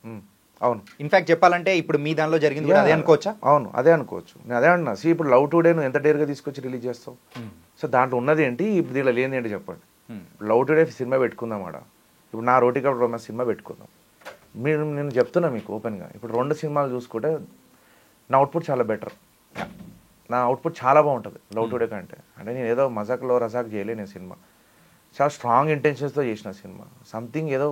అవును. ఇన్ఫాక్ట్ చెప్పాలంటే ఇప్పుడు మీ దానిలో జరిగింది కూడా అదే అనుకోవచ్చా? అవును, అదే అనుకోవచ్చు. నేను అదే అన్నా. ఇప్పుడు లవ్ టుడే నువ్వు ఎంత డేర్గా తీసుకొచ్చి రిలీజ్ చేస్తావు? సో దాంట్లో ఉన్నది ఏంటి, ఇప్పుడు దీంట్లో లేని ఏంటి చెప్పండి. లవ్ టుడే సినిమా పెట్టుకుందాం ఆడ. ఇప్పుడు నా రోటీ కప్ రొమాన్స్ సినిమా పెట్టుకుందాం. నేను చెప్తున్నా మీకు ఓపెన్గా, ఇప్పుడు 2 సినిమాలు చూసుకుంటే నా అవుట్పుట్ చాలా బెటర్, నా అవుట్పుట్ చాలా బాగుంటుంది లవ్ టుడే కంటే. అంటే నేను ఏదో మజాక్లో రజాక్ చేయలే, నేను సినిమా చాలా స్ట్రాంగ్ ఇంటెన్షన్స్తో చేసిన సినిమా. సంథింగ్ ఏదో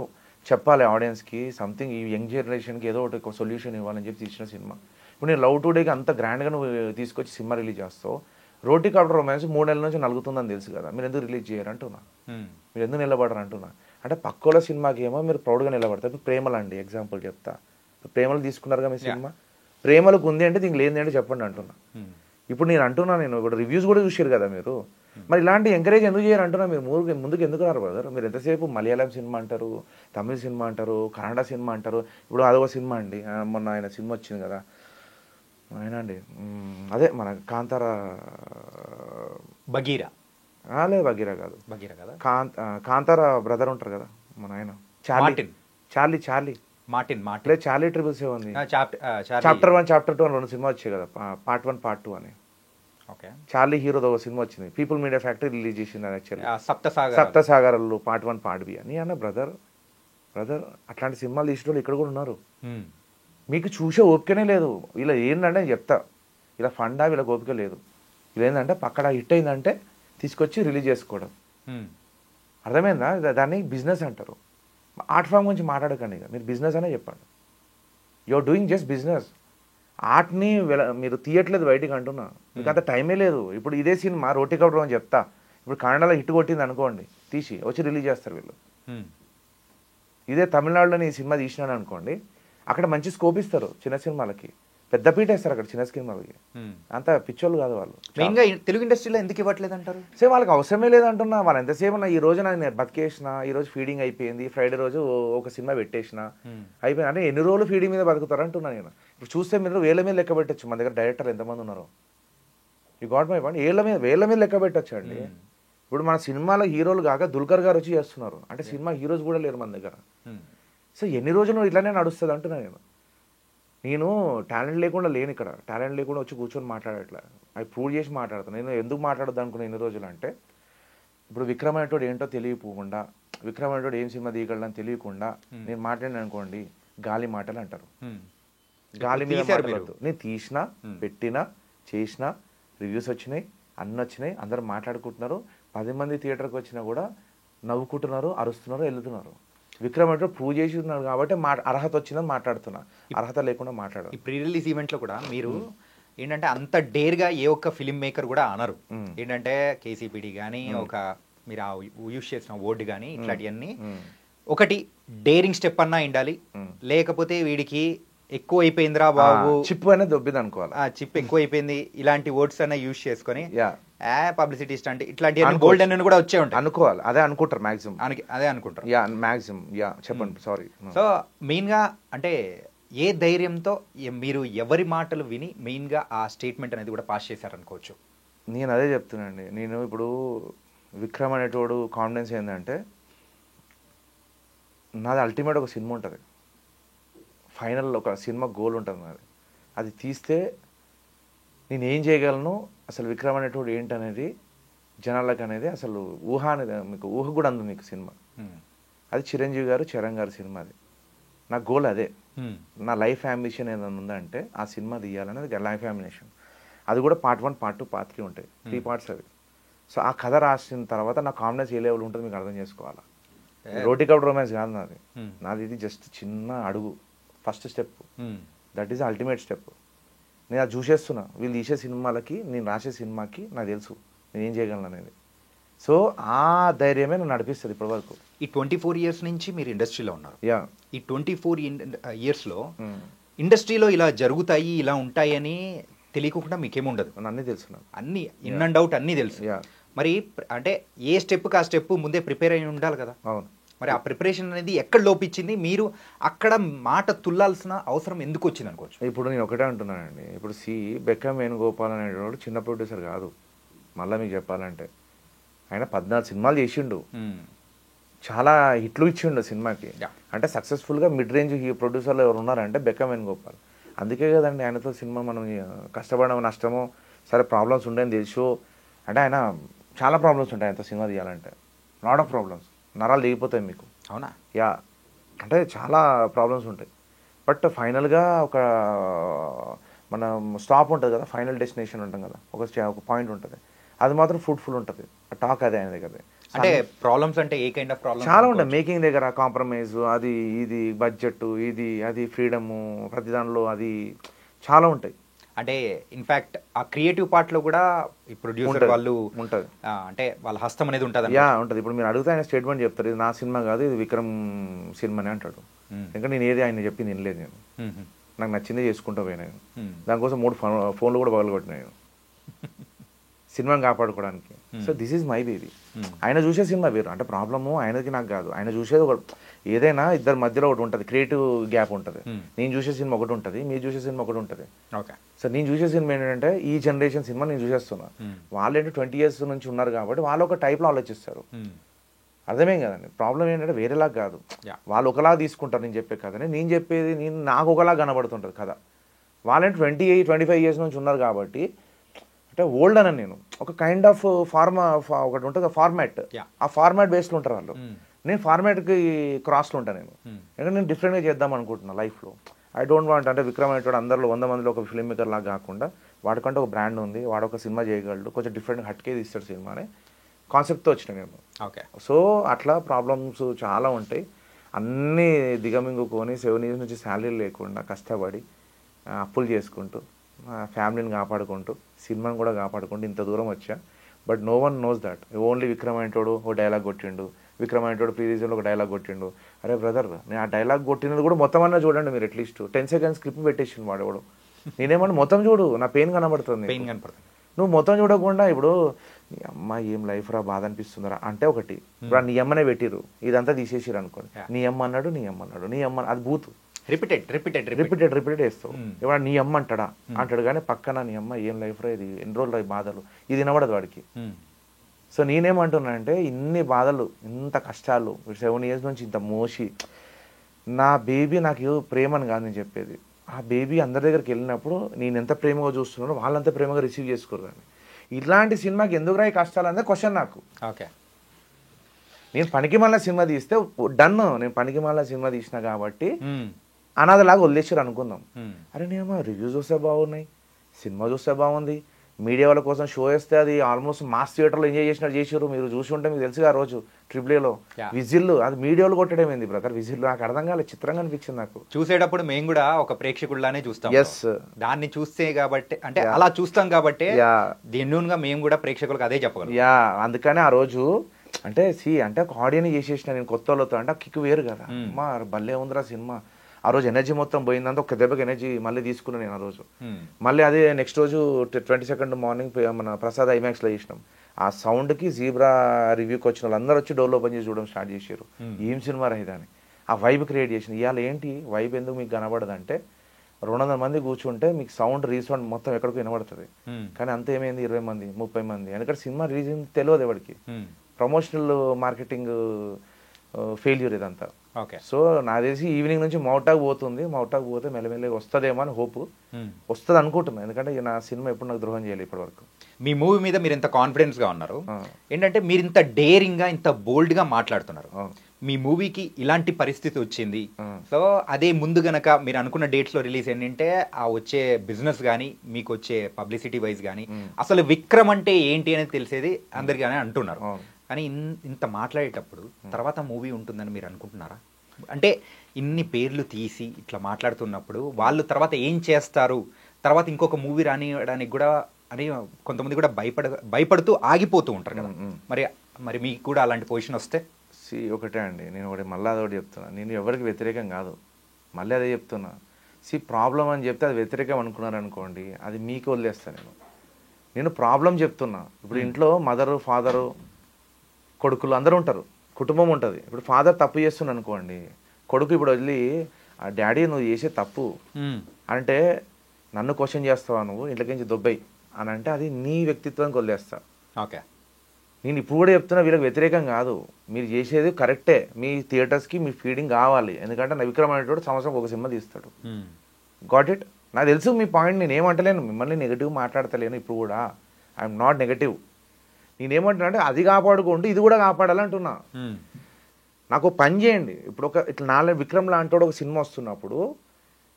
చెప్పాలి ఆడియన్స్కి, సంథింగ్ ఈ యంగ్ జనరేషన్కి ఏదో ఒకటి సొల్యూషన్ ఇవ్వాలని చెప్పి తీసిన సినిమా. ఇప్పుడు నేను లవ్ టుడేకి అంత గ్రాండ్గా నువ్వు తీసుకొచ్చి సినిమా రిలీజ్ చేస్తావు. రోటీ కాప్టర్ రొమాన్స్ 3 నెలల నుంచి నలుగుతుందని తెలుసు కదా, మీరు ఎందుకు రిలీజ్ చేయరు అంటున్నా, మీరు ఎందుకు నిలబడరు అంటున్నా. అంటే పక్కల సినిమాకి ఏమో మీరు ప్రౌడ్గా నిలబడతారు. ఇప్పుడు ప్రేమలు అండి ఎగ్జాంపుల్ చెప్తా, ప్రేమలు తీసుకున్నారుగా మీ సినిమా, ప్రేమలకు ఉంది అంటే దీనికి లేని అంటే చెప్పండి అంటున్నా. ఇప్పుడు నేను అంటున్నా, నేను ఇప్పుడు రివ్యూస్ కూడా చూసారు కదా మీరు, మరి ఇలాంటి ఎంకరేజ్ ఎందుకు చేయరు అంటున్నా. మీరు ముందుకు ఎందుకు రారు బ్రదర్? మీరు ఎంతసేపు మలయాళం సినిమా అంటారు, తమిళ సినిమా అంటారు, కన్నడ సినిమా అంటారు. ఇప్పుడు అదొక సినిమా అండి, మొన్న ఆయన సినిమా వచ్చింది కదా ఆయన అండి, అదే మన కాంతార బగీరా, లేదు బగీరా కాదు, బగీరా కదా, కాంతార బ్రదర్ ఉంటారు కదా మన ఆయన, చార్లీ లేదు చార్లీ ట్రిపుల్ 7 ఉంది. చాప్టర్ 1 చాప్టర్ 2 అని 2 సినిమా వచ్చాయి కదా, పార్ట్ 1 పార్ట్ 2 అని. చార్లీ హీరోతో ఒక సినిమా వచ్చింది, పీపుల్ మీడియా ఫ్యాక్టరీ రిలీజ్ చేసింది. యాక్చువల్లీ సప్తసాగర్లు పార్ట్ 1 పార్ట్ బి అని. అన్న బ్రదర్ అట్లాంటి సినిమాలు తీసిన వాళ్ళు ఇక్కడ కూడా ఉన్నారు. మీకు చూసే ఓపికనే లేదు. ఇలా ఏంటంటే నేను చెప్తా, ఇలా ఫండా వీళ్ళకి ఓపిక లేదు. ఇలా ఏంటంటే పక్కడ హిట్ అయిందంటే తీసుకొచ్చి రిలీజ్ చేసుకోవడం. అర్థమైందా? దాన్ని బిజినెస్ అంటారు. ఆర్ట్ ఫామ్ గురించి మాట్లాడకండి, ఇక మీరు బిజినెస్ అనే చెప్పండి. You're doing just business. ఆర్ట్ని మీరు తీయట్లేదు బయటికి అంటున్నా, మీకు అంత టైమే లేదు. ఇప్పుడు ఇదే సినిమా రోటీ కప్ అని చెప్తా, ఇప్పుడు కన్నడలో హిట్ కొట్టింది అనుకోండి, తీసి వచ్చి రిలీజ్ చేస్తారు వీళ్ళు. ఇదే తమిళనాడులో ఈ సినిమా తీసినాను అనుకోండి, అక్కడ మంచి స్కోప్ ఇస్తారు చిన్న సినిమాలకి, పెద్ద పీట వేస్తారు అక్కడ చిన్న సినిమాలకి. అంత పిచ్చోళ్ళు కాదు వాళ్ళు. మెయిన్గా తెలుగు ఇండస్ట్రీలో ఎందుకు ఇవ్వట్లేదు అంటారు? సేమ్ వాళ్ళకి అవసరమే లేదంటున్నా. వాళ్ళు ఎంతసేపు ఈ రోజు నేను బతికేసిన, ఈ రోజు ఫీడింగ్ అయిపోయింది, ఫ్రైడే రోజు ఒక సినిమా పెట్టేసిన అయిపోయింది అంటే ఎన్ని రోజులు ఫీడింగ్ మీద బతుకుతారు అంటున్నా నేను. ఇప్పుడు చూస్తే మీరు వేల మీద లెక్క పెట్టచ్చు, మన దగ్గర డైరెక్టర్లు ఎంతమంది ఉన్నారు. You got my point. వేల మీద లెక్క పెట్టచ్చు అండి. ఇప్పుడు మన సినిమాలో హీరోలు కాక దుల్కర్ గారు వచ్చి చేస్తున్నారు అంటే సినిమా హీరోస్ కూడా లేరు మన దగ్గర. సో ఎన్ని రోజులు ఇట్లానే నడుస్తుంది అంటున్నా నేను టాలెంట్ లేకుండా లేను ఇక్కడ, టాలెంట్ లేకుండా వచ్చి కూర్చొని మాట్లాడట్లే, అవి ప్రూవ్ చేసి మాట్లాడతాను. నేను ఎందుకు మాట్లాడద్దు అనుకున్నా ఎన్ని రోజులు అంటే, ఇప్పుడు విక్రమ్ అనేటోడు ఏంటో తెలియకుండా, విక్రమ్ అనేటోడు ఏం సినిమా తీయగలని తెలియకుండా నేను మాట్లాడిన అనుకోండి, గాలి మాటలు అంటారు. గాలి మీద మాట్లాడద్దు. నేను తీసినా, పెట్టినా, చేసినా, రివ్యూస్ వచ్చినాయి, అన్నీ వచ్చినాయి, అందరూ మాట్లాడుకుంటున్నారు. 10 మంది థియేటర్కి వచ్చినా కూడా నవ్వుకుంటున్నారు, అరుస్తున్నారు, వెళ్తున్నారు. విక్రమ్ అంటే ప్రూవ్ చేసి ఉన్నాడు కాబట్టి అర్హత వచ్చిందని మాట్లాడుతున్నా, అర్హత లేకుండా మాట్లాడారు. ఈ ప్రీ రిలీజ్ ఈవెంట్లో కూడా మీరు ఏంటంటే అంత డేర్గా ఏ ఒక్క ఫిల్మ్ మేకర్ కూడా అనరు. ఏంటంటే కేసీపీడి కానీ ఒక మీరు యూజ్ చేసిన వర్డ్ కానీ ఇట్లాంటివన్నీ ఒకటి డేరింగ్ స్టెప్ అన్నా ఉండాలి, లేకపోతే వీడికి ఎక్కువ అయిపోయిందిరా బాబు, చిప్ అనేది దొబ్బింది అనుకోవాలి, చిప్ ఎక్కువ అయిపోయింది, ఇలాంటి వర్డ్స్ అన్న యూజ్ చేసుకొని పబ్లిసిటీ స్టంట్ ఇట్లాంటి గోల్డెన్ కూడా వచ్చే ఉంటాయి అనుకోవాలి. అదే అనుకుంటారు మాక్సిమం, అదే అనుకుంటారు మాక్సిమం. చెప్పండి, సారీ. సో మెయిన్గా అంటే ఏ ధైర్యంతో మీరు ఎవరి మాటలు విని మెయిన్గా ఆ స్టేట్మెంట్ అనేది కూడా పాస్ చేశారనుకోవచ్చు? నేను అదే చెప్తున్నానండి. నేను ఇప్పుడు విక్రమ్ అనేటోడు కాన్ఫిడెన్స్ ఏంటంటే, నాది అల్టిమేట్ ఒక సినిమా ఉంటుంది, ఫైనల్ ఒక సినిమా గోల్ ఉంటుంది నాది. అది తీస్తే నేను ఏం చేయగలను, అసలు విక్రమ్ అనేటోడు ఏంటనేది జనాలకు అనేది అసలు ఊహ అనేది మీకు ఊహ కూడా అందు మీకు సినిమా. అది చిరంజీవి గారు చరణ్ గారు సినిమా. అది నా గోల్ అదే. నా లైఫ్ అంబిషన్ ఏదైనా ఉందంటే ఆ సినిమా తీయాలనేది లైఫ్ అంబిషన్. అది కూడా పార్ట్ 1, పార్ట్ 2, పార్ట్ 3 ఉంటాయి, 3 పార్ట్స్ అవి. సో ఆ కథ రాసిన తర్వాత నా కాన్ఫిడెన్స్ ఏ లెవెల్ ఉంటుంది మీకు అర్థం చేసుకోవాలా. రోటీ కప్ రొమాన్స్ కాదు నాది. నాది ఇది జస్ట్ చిన్న అడుగు, first step. That is ultimate step. నేను అది చూసేస్తున్నా. వీళ్ళు తీసే సినిమాలకి, నేను రాసే సినిమాకి నాకు తెలుసు నేను ఏం చేయగలను అనేది. సో ఆ ధైర్యమే నన్ను నడిపిస్తుంది ఇప్పటివరకు. ఈ 24 years నుంచి మీరు ఇండస్ట్రీలో ఉన్నారు. యా. ఈ 24 yearsలో ఇండస్ట్రీలో ఇలా జరుగుతాయి, ఇలా ఉంటాయి అని తెలియకుండా మీకేముండదు. అన్నీ తెలుసు నాకు. అన్నీ ఇన్ అండ్ అవుట్ అన్నీ తెలుసు. మరి అంటే ఏ స్టెప్కి ఆ స్టెప్ ముందే ప్రిపేర్ అయి ఉండాలి కదా. అవును. మరి ఆ ప్రిపరేషన్ అనేది ఎక్కడ లోపించింది, మీరు అక్కడ మాట తుల్లాల్సిన అవసరం ఎందుకు వచ్చింది అనుకోవచ్చు? ఇప్పుడు నేను ఒకటే అంటున్నానండి. ఇప్పుడు బెక్కం వేణుగోపాల్ అనేవాడు చిన్న ప్రొడ్యూసర్ కాదు. మళ్ళీ మీకు చెప్పాలంటే ఆయన 14 సినిమాలు చేసిండు, చాలా హిట్లు ఇచ్చిండు సినిమాకి. అంటే సక్సెస్ఫుల్గా మిడ్ రేంజ్ ప్రొడ్యూసర్లు ఎవరు ఉన్నారంటే బెక్కం వేణుగోపాల్. అందుకే కదండి ఆయనతో సినిమా మనం కష్టపడడం నష్టమో సరే ప్రాబ్లమ్స్ ఉండేని తెలుసు. అంటే ఆయన చాలా ప్రాబ్లమ్స్ ఉంటాయి ఆయనతో సినిమా తీయాలంటే, లాట్ ఆఫ్ ప్రాబ్లమ్స్. నరాలు దిగిపోతాయి మీకు. అవునా? యా. అంటే చాలా ప్రాబ్లమ్స్ ఉంటాయి. బట్ ఫైనల్గా ఒక మన స్టాప్ ఉంటుంది కదా, ఫైనల్ డెస్టినేషన్ ఉంటుంది కదా, ఒక పాయింట్ ఉంటుంది, అది మాత్రం ఫ్రూట్ఫుల్ ఉంటుంది. టాక్ అదే ఆయన దగ్గర. అంటే ప్రాబ్లమ్స్ అంటే ఏ కైండ్ ఆఫ్ ప్రాబ్లమ్స్? చాలా ఉంటాయి. మేకింగ్ దగ్గర కాంప్రమైజ్, అది ఇది బడ్జెట్, ఇది అది ఫ్రీడము, ప్రతి దానిలో అది చాలా ఉంటాయి. అంటే ఇన్ఫాక్ట్ ఆ క్రియేటివ్ పార్ట్లో కూడా ఈ ప్రొడ్యూసర్ వాళ్ళు ఉంటుంది, అంటే వాళ్ళ హస్తం అనేది ఉంటుంది. యా ఉంటుంది. ఇప్పుడు మీరు అడిగితే ఆయన స్టేట్మెంట్ చెప్తారు, ఇది నా సినిమా కాదు, ఇది విక్రమ్ సినిమానే అంటాడు. ఇంకా నేను ఏది ఆయన చెప్పి వినలేదు. నేను నాకు నచ్చిందే చేసుకుంటూ పోయినాను. దానికోసం 3 ఫోన్లు కూడా పగలగొట్టినాను సినిమాని కాపాడుకోవడానికి. So this is my baby. ఆయన చూసే సినిమా వేరు. అంటే ప్రాబ్లము ఆయనకి నాకు కాదు. ఆయన చూసేది ఒక ఏదైనా ఇద్దరి మధ్యలో ఒకటి ఉంటుంది, క్రియేటివ్ గ్యాప్ ఉంటుంది. నేను చూసే సినిమా ఒకటి ఉంటుంది, మీరు చూసే సినిమా ఒకటి ఉంటుంది. ఓకే. సో నేను చూసే సినిమా ఏంటంటే ఈ జనరేషన్ సినిమా నేను చూసేస్తున్నా. వాళ్ళు ఏంటంటే 20 years నుంచి ఉన్నారు కాబట్టి వాళ్ళు ఒక టైప్లో ఆలోచిస్తారు. అర్థమేం కదండి. ప్రాబ్లం ఏంటంటే వేరేలాగా కాదు, వాళ్ళు ఒకలాగా తీసుకుంటారు నేను చెప్పే కథని. నేను చెప్పేది నాకు ఒకలాగా కనబడుతుంటుంది కథ. వాళ్ళంటే 25 years నుంచి ఉన్నారు కాబట్టి, అంటే ఓల్డ్ అని నేను ఒక కైండ్ ఆఫ్ ఒకటి ఉంటుంది ఫార్మాట్, ఆ ఫార్మాట్ బేస్లో ఉంటారు వాళ్ళు. నేను ఫార్మాట్కి క్రాస్లో ఉంటాను నేను. ఎందుకంటే నేను డిఫరెంట్గా చేద్దాం అనుకుంటున్నాను లైఫ్లో. ఐ డోంట్ వాంట్ అంటే విక్రమ్ అనేటువంటి అందరిలో 100 మందిలో ఒక ఫిల్మ్ మేకర్ లాగా కాకుండా వాడికంటే ఒక బ్రాండ్ ఉంది, వాడు ఒక సినిమా చేయగలడు, కొంచెం డిఫరెంట్ హట్కే తీస్తాడు సినిమా అనే కాన్సెప్ట్తో వచ్చిన నేను. ఓకే. సో అట్లా ప్రాబ్లమ్స్ చాలా ఉంటాయి. అన్నీ దిగమింగుకొని 7 years నుంచి శాలరీ లేకుండా కష్టపడి అప్పులు చేసుకుంటూ ఫ్యామిలీని కాపాడుకుంటూ సినిమాని కూడా కాపాడుకుంటూ ఇంత దూరం వచ్చా. But no one knows that. Only Vikram అనేటోడు ఓ డైలాగ్ కొట్టిండు, విక్రమ్ అనేటోడు ప్రీవియస్లో ఒక డైలాగ్ కొట్టిండు. అరే బ్రదర్, నేను ఆ డైలాగ్ కొట్టినది కూడా మొత్తం అన్నా చూడండి మీరు. అట్లీస్ట్ 10 seconds క్లిప్ పెట్టేసిండు వాడేవాడు. నేనేమన్నా మొత్తం చూడు, నా పెయిన్ కనబడుతుంది. నువ్వు మొత్తం చూడకుండా ఇప్పుడు నీ అమ్మ ఏం లైఫ్ రా, బాధ అనిపిస్తుందిరా అంటే ఒకటి. ఇప్పుడు నీ అమ్మనే పెట్టిరు, ఇదంతా తీసేసిరు అనుకోండి, నీ అమ్మ అన్నాడు, నీ అమ్మ అన్నాడు, నీ అమ్మ, అది బూత్. రిపీటెడ్ వేస్తావు. ఇవాడు నీ అమ్మ అంటాడా అంటాడు, కానీ పక్కన నీ అమ్మ ఏం లైఫ్ రా, ఇది ఎన్ని రోజులు బాధలు, ఇది వినబడదు వాడికి. సో నేనేమంటున్నా అంటే ఇన్ని బాధలు, ఇంత కష్టాలు 7 years నుంచి ఇంత మోసి, నా బేబీ నాకు ప్రేమని కాదు నేను చెప్పేది. ఆ బేబీ అందరి దగ్గరికి వెళ్ళినప్పుడు నేను ఎంత ప్రేమగా చూస్తున్నానో వాళ్ళంత ప్రేమగా రిసీవ్ చేసుకోరు. కానీ ఇలాంటి సినిమాకి ఎందుకు రాయి కష్టాలు అనేది క్వశ్చన్ నాకు. ఓకే. నేను పనికి మళ్ళీ సినిమా తీస్తే డన్, నేను పనికి మళ్ళీ సినిమా తీసిన కాబట్టి అనాథలాగా వదిలేసారు అనుకుందాం. అరే నేమో రివ్యూస్ వస్తే బాగున్నాయి, సినిమా చూస్తే బాగుంది, మీడియా వాళ్ళ కోసం షో వేస్తే అది ఆల్మోస్ట్ మాస్ థియేటర్లో ఎంజాయ్ చేసినట్టు చేసారు. మీరు చూసి ఉంటే మీకు తెలుసుగా ఆ రోజు ట్రిపుల్ విజిల్లు, అది మీడియాలో కొట్టడం ఏంది బ్రదర్ విజిల్లు, నాకు అర్థం కాలేదు, చిత్రంగా అనిపించింది నాకు. చూసేటప్పుడు మేము కూడా ఒక ప్రేక్షకుల్లానే చూస్తాం. ఎస్, దాన్ని చూస్తే కాబట్టి, అంటే అలా చూస్తాం కాబట్టి జెన్యూన్గా మేము కూడా ప్రేక్షకులకు అదే చెప్పగలం. యా, అందుకని ఆ రోజు అంటే అంటే ఒక ఆడియన్ చేసేసిన నేను కొత్త వాళ్ళతో, అంటే కిక్ వేరు కదా. అమ్మా భలే ఉందిరా సినిమా. ఆ రోజు ఎనర్జీ మొత్తం పోయిందంటే ఒక దెబ్బకి ఎనర్జీ మళ్ళీ తీసుకున్నాను నేను ఆ రోజు. మళ్ళీ అదే నెక్స్ట్ రోజు 22nd మార్నింగ్ మన ప్రసాద్ ఐమాక్స్లో చేసినాం. ఆ సౌండ్కి జీబ్రా రివ్యూకి వచ్చిన వాళ్ళందరూ వచ్చి డోర్ ఓపెన్ చేసి చూడడం స్టార్ట్ చేశారు. ఏం సినిమా రహిదని ఆ వైబ్ క్రియేట్ చేసింది. ఇవాళ ఏంటి వైబ్ ఎందుకు మీకు కనబడదంటే 200 మంది కూర్చుంటే మీకు సౌండ్ రీసౌండ్ మొత్తం ఎక్కడికి వినబడుతుంది. కానీ అంత ఏమైంది 20 మంది 30 మంది, ఎందుకంటే సినిమా రిలీజ్ తెలియదు ఎవరికి. ప్రమోషనల్ మార్కెటింగ్ ఫెయిల్యూర్ ఇదంతా. ఓకే. సో నాకు తెలిసి ఈవినింగ్ నుంచి మౌటాకు పోతుంది, మౌటాకు పోతే మెల్లమెల్లగా వస్తుందేమో అని హోప్, వస్తుంది అనుకుంటున్నాను. ఎందుకంటే నా సినిమా ఎప్పుడు నాకు ద్రోహం చేయాలి ఇప్పటివరకు. మీ మూవీ మీద మీరు ఇంత కాన్ఫిడెన్స్గా ఉన్నారు, ఏంటంటే మీరు ఇంత డేరింగ్గా ఇంత బోల్డ్గా మాట్లాడుతున్నారు. మీ మూవీకి ఇలాంటి పరిస్థితి వచ్చింది, సో అదే ముందు గనక మీరు అనుకున్న డేట్స్లో రిలీజ్ ఏంటంటే ఆ వచ్చే బిజినెస్ కానీ మీకు వచ్చే పబ్లిసిటీ వైజ్ కానీ అసలు విక్రమ్ అంటే ఏంటి అనేది తెలిసేది అందరికీ అని అంటున్నారు. కానీ ఇంత మాట్లాడేటప్పుడు తర్వాత మూవీ ఉంటుందని మీరు అనుకుంటున్నారా? అంటే ఇన్ని పేర్లు తీసి ఇట్లా మాట్లాడుతున్నప్పుడు వాళ్ళు తర్వాత ఏం చేస్తారు, తర్వాత ఇంకొక మూవీ రానియడానికి కూడా అని కొంతమంది కూడా భయపడుతూ ఆగిపోతూ ఉంటారు కదా. మరి మీకు కూడా అలాంటి పొజిషన్ వస్తే? ఒకటే అండి, నేను ఒకటి మళ్ళీ అదొకటి చెప్తున్నా, నేను ఎవరికి వ్యతిరేకం కాదు, మళ్ళీ అదే చెప్తున్నా. ప్రాబ్లం అని చెప్తే అది వ్యతిరేకం అనుకున్నారు అనుకోండి, అది మీకు వదిలేస్తాను. నేను ప్రాబ్లం చెప్తున్నా. ఇప్పుడు ఇంట్లో మదరు, ఫాదరు, కొడుకులు అందరూ ఉంటారు, కుటుంబం ఉంటుంది. ఇప్పుడు ఫాదర్ తప్పు చేస్తున్నాను అనుకోండి, కొడుకు ఇప్పుడు వదిలి డాడీ నువ్వు చేసే తప్పు అంటే నన్ను క్వశ్చన్ చేస్తావా, నువ్వు ఇంట్లోకించి దొబ్బై అని అంటే అది నీ వ్యక్తిత్వానికి వదిలేస్తా. ఓకే, నేను ఇప్పుడు కూడా చెప్తున్నా, వీళ్ళకి వ్యతిరేకం కాదు, మీరు చేసేది కరెక్టే. మీ థియేటర్స్కి మీ ఫీడింగ్ కావాలి. ఎందుకంటే నా విక్రమ్ అనేటోడు సంవత్సరం ఒక సినిమా తీస్తాడు. Got it. నాకు తెలుసు మీ పాయింట్, నేను ఏమంటలేను, మిమ్మల్ని నెగిటివ్ మాట్లాడతలేను ఇప్పుడు కూడా. I'm not negative. నేనేమంటున్నా అంటే అది కాపాడుకోండి, ఇది కూడా కాపాడాలంటున్నా. నాకు పని చేయండి. ఇప్పుడు ఇట్లా విక్రమ్ లాంటి ఒక సినిమా వస్తున్నప్పుడు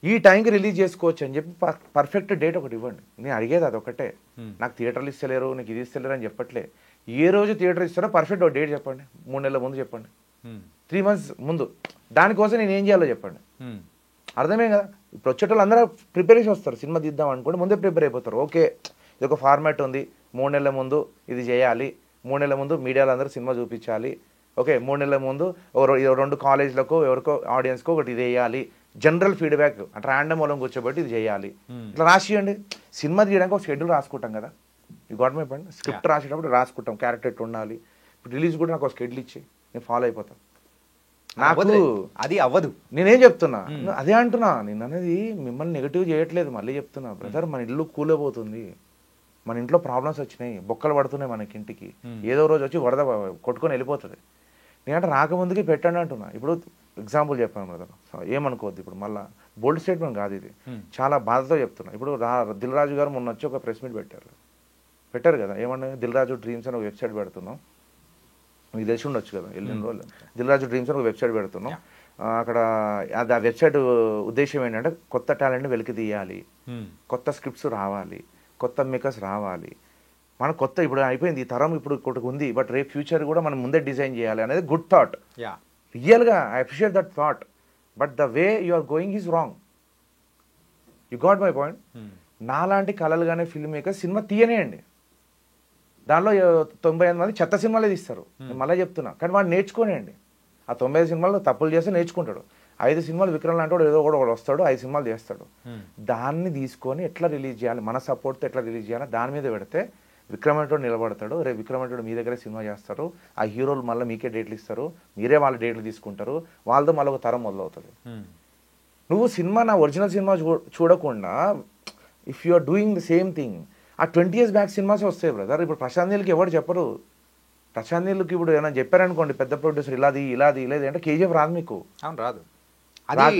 ఈ టైంకి రిలీజ్ చేసుకోవచ్చు అని చెప్పి పర్ఫెక్ట్ డేట్ ఒకటి ఇవ్వండి. నేను అడిగేది అదొకటే. నాకు థియేటర్లు ఇస్తలేరు, నీకు ఇది ఇస్తలేరు అని చెప్పట్లే. ఏ రోజు థియేటర్ ఇస్తారో పర్ఫెక్ట్ ఒక డేట్ చెప్పండి. 3 నెలల ముందు చెప్పండి, 3 months ముందు. దానికోసం నేను ఏం చేయాలో చెప్పండి. అర్థమే కదా. ఇప్పుడు వచ్చేటోళ్ళు అందరూ ప్రిపరేషన్ వస్తారు, సినిమా తీద్దాం అనుకోండి, ముందే ప్రిపేర్ అయిపోతారు. ఓకే, ఇది ఒక ఫార్మాట్ ఉంది, 3 నెలల ముందు ఇది చేయాలి, 3 నెలల ముందు మీడియాలో అందరూ సినిమా చూపించాలి, ఓకే 3 నెలల ముందు 2 కాలేజ్లకు ఎవరికో ఆడియన్స్కో ఒకటి ఇది వేయాలి, జనరల్ ఫీడ్బ్యాక్ అంటే ర్యాండమ్ మూలం కూర్చోబెట్టి ఇది చేయాలి, ఇట్లా రాసియండి. సినిమా తీయడానికి ఒక షెడ్యూల్ రాసుకుంటాం కదా. ఈ గవర్నమెంట్ మై పాయింట్. స్క్రిప్ట్ రాసేటప్పుడు రాసుకుంటాం, క్యారెక్టర్ ఎట్లా ఉండాలి. ఇప్పుడు రిలీజ్ కూడా నాకు ఒక షెడ్యూల్ ఇచ్చి నేను ఫాలో అయిపోతాను. నాకు అది అవ్వదు. నేనేం చెప్తున్నా, అదే అంటున్నా. నేను అనేది మిమ్మల్ని నెగిటివ్ చేయట్లేదు, మళ్ళీ చెప్తున్నా. బ్రదర్, మన ఇల్లు కూలిపోతుంది, మన ఇంట్లో ప్రాబ్లమ్స్ వచ్చినాయి, బొక్కలు పడుతున్నాయి మనకి ఇంటికి, ఏదో రోజు వచ్చి వరద కొట్టుకొని వెళ్ళిపోతుంది. నేనంటే రాకముందుకే పెట్టండి అంటున్నా. ఇప్పుడు ఎగ్జాంపుల్ చెప్పాను బ్రదర్, ఏమనుకోవద్దు. ఇప్పుడు మళ్ళీ బోల్డ్ స్టేట్మెంట్ కాదు ఇది, చాలా బాధతో చెప్తున్నా. ఇప్పుడు దిల్ రాజు గారు మొన్న వచ్చి ఒక ప్రెస్ మీట్ పెట్టారు కదా. ఏమన్నా దిల్ రాజు డ్రీమ్స్ అని ఒక వెబ్సైట్ పెడుతున్నాం, మీకు తెలిసి ఉండొచ్చు కదా. వెళ్ళిన రోజులు దిల్ రాజు డ్రీమ్స్ అని ఒక వెబ్సైట్ పెడుతున్నాం. అక్కడ ఆ వెబ్సైట్ ఉద్దేశం ఏంటంటే కొత్త టాలెంట్ని వెలికి తీయాలి, కొత్త స్క్రిప్ట్స్ రావాలి, కొత్త మేకర్స్ రావాలి. మన కొత్త ఇప్పుడు అయిపోయింది ఈ తరం, ఇప్పుడు ఒకటి ఉంది, బట్ రేపు ఫ్యూచర్ కూడా మనం ముందే డిజైన్ చేయాలి అనేది గుడ్ థాట్. రియల్గా I appreciate that thought, but the way you are going is wrong. You got my point. నాలాంటి కళలుగానే ఫిల్మ్ మేకర్స్ సినిమా తీయనేయండి, దానిలో 98 మంది చెత్త సినిమాలే తీస్తారు, నేను మళ్ళీ చెప్తున్నా. కానీ వాడు నేర్చుకోనేయండి. ఆ 95 సినిమాలు తప్పులు చేస్తే నేర్చుకుంటాడు. 5 సినిమాలు విక్రమ్ లాంటి వాడు ఏదో కూడా వస్తాడు, 5 సినిమాలు చేస్తాడు. దాన్ని తీసుకొని ఎట్లా రిలీజ్ చేయాలి, మన సపోర్ట్తో ఎట్లా రిలీజ్ చేయాలి దాని మీద పెడితే విక్రమ్ అంటోడు నిలబడతాడు. రేపు విక్రమ్ అంటోడు మీ దగ్గరే సినిమా చేస్తారు, ఆ హీరోలు మళ్ళీ మీకే డేట్లు ఇస్తారు, మీరే వాళ్ళ డేట్లు తీసుకుంటారు, వాళ్ళతో మళ్ళీ ఒక తరం మొదలవుతుంది. నువ్వు సినిమా నా ఒరిజినల్ సినిమా చూడకుండా if you are doing the same thing, ఆ 20 years బ్యాక్ సినిమాస్ వస్తాయి బ్రదర్. ఇప్పుడు ప్రశాంత్ నీల్కి ఎవరు చెప్పరు. ప్రశాంత్ నీల్కి ఇప్పుడు ఏమైనా చెప్పారనుకోండి పెద్ద ప్రొడ్యూసర్ ఇలాది అంటే కేజీఎఫ్ రాదు మీకు. అవును, రాదు. అది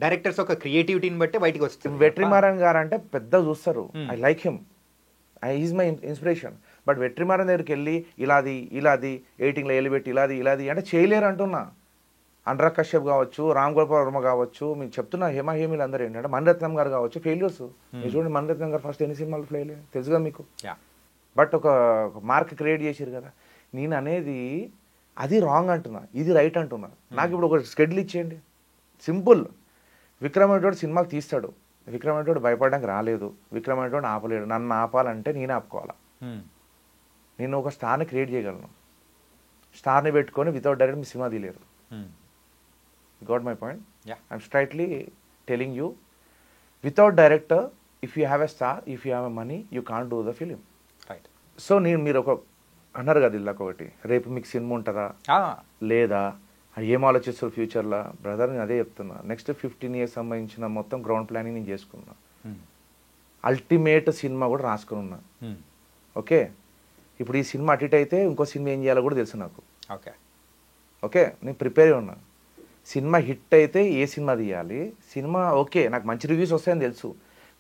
డైరెక్టర్స్ ఒక క్రియేటివిటీని బట్టి బయటకు వస్తుంది. వెట్రిమారన్ గారు అంటే పెద్ద చూస్తారు, I like him, is my inspiration. But Vetrimaaran దగ్గరికి వెళ్ళి ఇలాది 18లో ఎలిబెట్టి ఇలాది అంటే చేయలేరు అంటున్నా. అనురాగ్ కశ్యప్ కావచ్చు, రామ్ గోపాల్ వర్మ కావచ్చు, మీకు చెప్తున్నా, హేమీలు అందరూ ఏంటంటే మణిరత్నం గారు కావచ్చు, ఫెయిల్యూర్స్. మీరు చూడండి మణిరత్నం గారు ఫస్ట్ ఎన్ని సినిమాలు ఫెయిల్ తెలుసుగా మీకు. బట్ ఒక మార్క్ క్రియేట్ చేశారు కదా. నేను అనేది అది రాంగ్ అంటున్నా, ఇది రైట్ అంటున్నా. నాకు ఇప్పుడు ఒక స్కెడ్యూల్ ఇచ్చేయండి, సింపుల్. విక్రమ్ అనేటోడు సినిమాలు తీస్తాడు, విక్రమ్ అనేటోడు భయపడడానికి రాలేదు, విక్రమ్ అనేటోడు ఆపలేడు. నన్ను ఆపాలంటే నేనే ఆపుకోవాలా. నేను ఒక స్టార్ని క్రియేట్ చేయగలను, స్టార్ని పెట్టుకొని వితౌట్ డైరెక్ట్ మీ సినిమా తీయలేరు. Got my point? Yeah. I'm straightly telling you, without director, if you have a star, if you have a money, you can't do the film. Right. So మీరు ఒక అన్నారు కదా ఇల్లాక ఒకటి, రేపు మీకు సినిమా ఉంటుందా లేదా ఏం ఆలోచిస్తారు ఫ్యూచర్లో బ్రదర్. నేను అదే చెప్తున్నా, నెక్స్ట్ 15 years సంబంధించిన మొత్తం గ్రౌండ్ ప్లానింగ్ నేను చేసుకున్నా. అల్టిమేట్ సినిమా కూడా రాసుకుని ఉన్నా. ఓకే, ఇప్పుడు ఈ సినిమా అటు ఇటు అయితే ఇంకో సినిమా ఏం చేయాలో కూడా తెలుసు నాకు. ఓకే, నేను ప్రిపేర్ ఉన్నా. సినిమా హిట్ అయితే ఏ సినిమా తీయాలి, సినిమా ఓకే నాకు మంచి రివ్యూస్ వస్తాయని తెలుసు,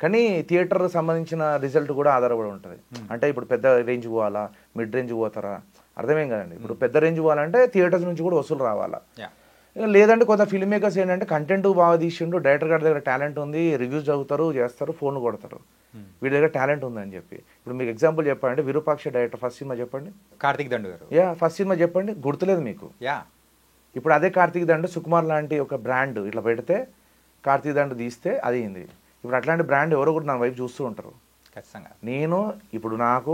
కానీ థియేటర్ సంబంధించిన రిజల్ట్ కూడా ఆధారపడి ఉంటుంది. అంటే ఇప్పుడు పెద్ద రేంజ్ పోవాలా, మిడ్ రేంజ్ పోతారా, అర్థమేం కదండి. ఇప్పుడు పెద్ద రేంజ్ పోవాలంటే థియేటర్స్ నుంచి కూడా వసూలు రావాలా. లేదంటే కొంత ఫిల్మ్ మేకర్స్ ఏంటంటే కంటెంట్ బాగా తీసిండు, డైరెక్టర్ గారి దగ్గర టాలెంట్ ఉంది, రివ్యూస్ చదువుతారు, చేస్తారు, ఫోన్ కొడతారు, వీడి దగ్గర టాలెంట్ ఉందని చెప్పి. ఇప్పుడు మీకు ఎగ్జాంపుల్ చెప్పండి, విరూపాక్ష డైరెక్టర్ ఫస్ట్ సినిమా చెప్పండి. కార్తిక్ దండు గారు. ఫస్ట్ సినిమా చెప్పండి, గుర్తులేదు మీకు. ఇప్పుడు అదే కార్తీక్ దండు సుకుమార్ లాంటి ఒక బ్రాండ్ ఇట్లా పెడితే కార్తీక్ దండు తీస్తే అది అయింది. ఇప్పుడు అట్లాంటి బ్రాండ్ ఎవరో కూడా నా వైపు చూస్తూ ఉంటారు ఖచ్చితంగా. నేను ఇప్పుడు నాకు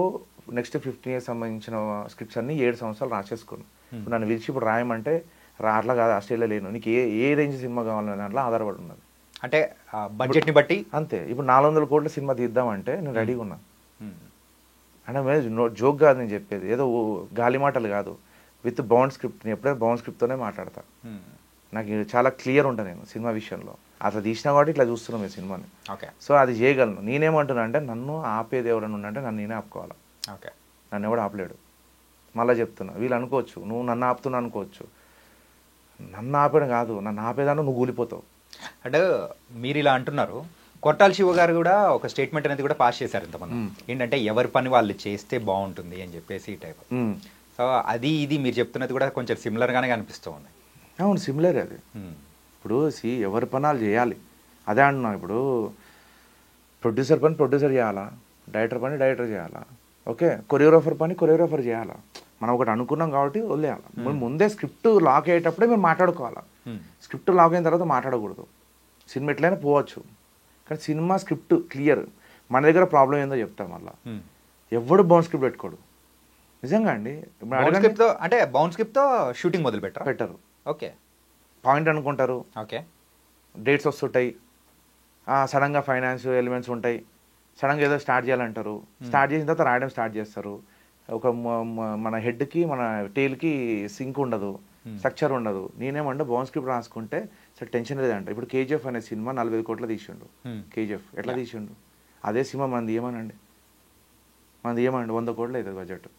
నెక్స్ట్ 15 years సంబంధించిన స్క్రిప్ట్స్ అన్ని 7 సంవత్సరాలు రాసేసుకున్నాను. ఇప్పుడు నన్ను పిలిచి ఇప్పుడు రాయమంటే అట్లా కాదు, ఆస్ట్రేలియా లేను, నీకు ఏ రేంజ్ సినిమా కావాలనే దాంట్లో ఆధారపడి ఉన్నది. అంటే బడ్జెట్ని బట్టి అంతే. ఇప్పుడు 400 కోట్ల సినిమా తీద్దామంటే నేను రెడీగా ఉన్నాను. అంటే జోక్ కాదు నేను చెప్పేది, ఏదో గాలి మాటలు కాదు, విత్ బౌండ్ స్క్రిప్ట్. నేను ఎప్పుడైనా బౌండ్ స్క్రిప్ట్తోనే మాట్లాడతా. నాకు చాలా క్లియర్ ఉంటాను నేను సినిమా విషయంలో. అట్లా తీసినా కాబట్టి ఇట్లా చూస్తున్నాం ఈ సినిమాని. సో అది చేయగలను. నేనేమంటున్నా అంటే నన్ను ఆపేది ఎవరైనా ఉందంటే నన్ను నేనే ఆపుకోవాలి. నన్ను ఎవడు ఆపలేడు. మళ్ళీ చెప్తున్నా, వీళ్ళు అనుకోవచ్చు నువ్వు నన్ను ఆపుతున్నా అనుకోవచ్చు, నన్ను ఆపేయడం కాదు, నన్ను ఆపేదాన్ని నువ్వు కూలిపోతావు. అంటే మీరు ఇలా అంటున్నారు. కొట్టాల శివ గారు కూడా ఒక స్టేట్మెంట్ అనేది కూడా పాస్ చేశారు ఇంతమంది, ఏంటంటే ఎవరి పని వాళ్ళు చేస్తే బాగుంటుంది అని చెప్పేసి ఈ టైప్. సో అది ఇది మీరు చెప్తున్నది కూడా కొంచెం సిమిలర్గానే కనిపిస్తూ ఉంది. అవును, సిమిలర్ అది. ఇప్పుడు ఎవరి పనాలు చేయాలి అదే అంటున్నాను. ఇప్పుడు ప్రొడ్యూసర్ పని ప్రొడ్యూసర్ చేయాలా, డైరెక్టర్ పని డైరెక్టర్ చేయాలా, ఓకే, కొరియోగ్రాఫర్ పని కొరియోగ్రాఫర్ చేయాలా. మనం ఒకటి అనుకున్నాం కాబట్టి వదిలేయాలి. ముందే స్క్రిప్ట్ లాక్ అయ్యేటప్పుడే మేము మాట్లాడుకోవాలా. స్క్రిప్ట్ లాక్ అయిన తర్వాత మాట్లాడకూడదు. సినిమా ఎట్లయినా పోవచ్చు, కానీ సినిమా స్క్రిప్ట్ క్లియర్. మన దగ్గర ప్రాబ్లం ఏందో చెప్తాం. మళ్ళీ ఎవడు బౌండ్ స్క్రిప్ట్ పెట్టుకోడు. నిజంగా అండి. అంటే బౌండ్ స్క్రిప్ట్తో షూటింగ్ మొదలు పెట్టరు. ఓకే, పాయింట్ అనుకుంటారు, ఓకే, డేట్స్ వస్తుంటాయి, సడన్గా ఫైనాన్స్ ఎలిమెంట్స్ ఉంటాయి, సడన్గా ఏదో స్టార్ట్ చేయాలంటారు, స్టార్ట్ చేసిన తర్వాత రాయడం స్టార్ట్ చేస్తారు. ఒక మన హెడ్కి మన టేల్కి సింక్ ఉండదు, స్ట్రక్చర్ ఉండదు. నేనేమంటే బౌండ్ స్క్రిప్ట్ రాసుకుంటే సరే టెన్షన్ లేదంట. ఇప్పుడు కేజీఎఫ్ అనే సినిమా 45 కోట్లు తీసిండు. కేజీఎఫ్ ఎట్లా తీసిండు? అదే సినిమా మనది ఏమనండి, 100 కోట్లు అవుతుంది బడ్జెట్.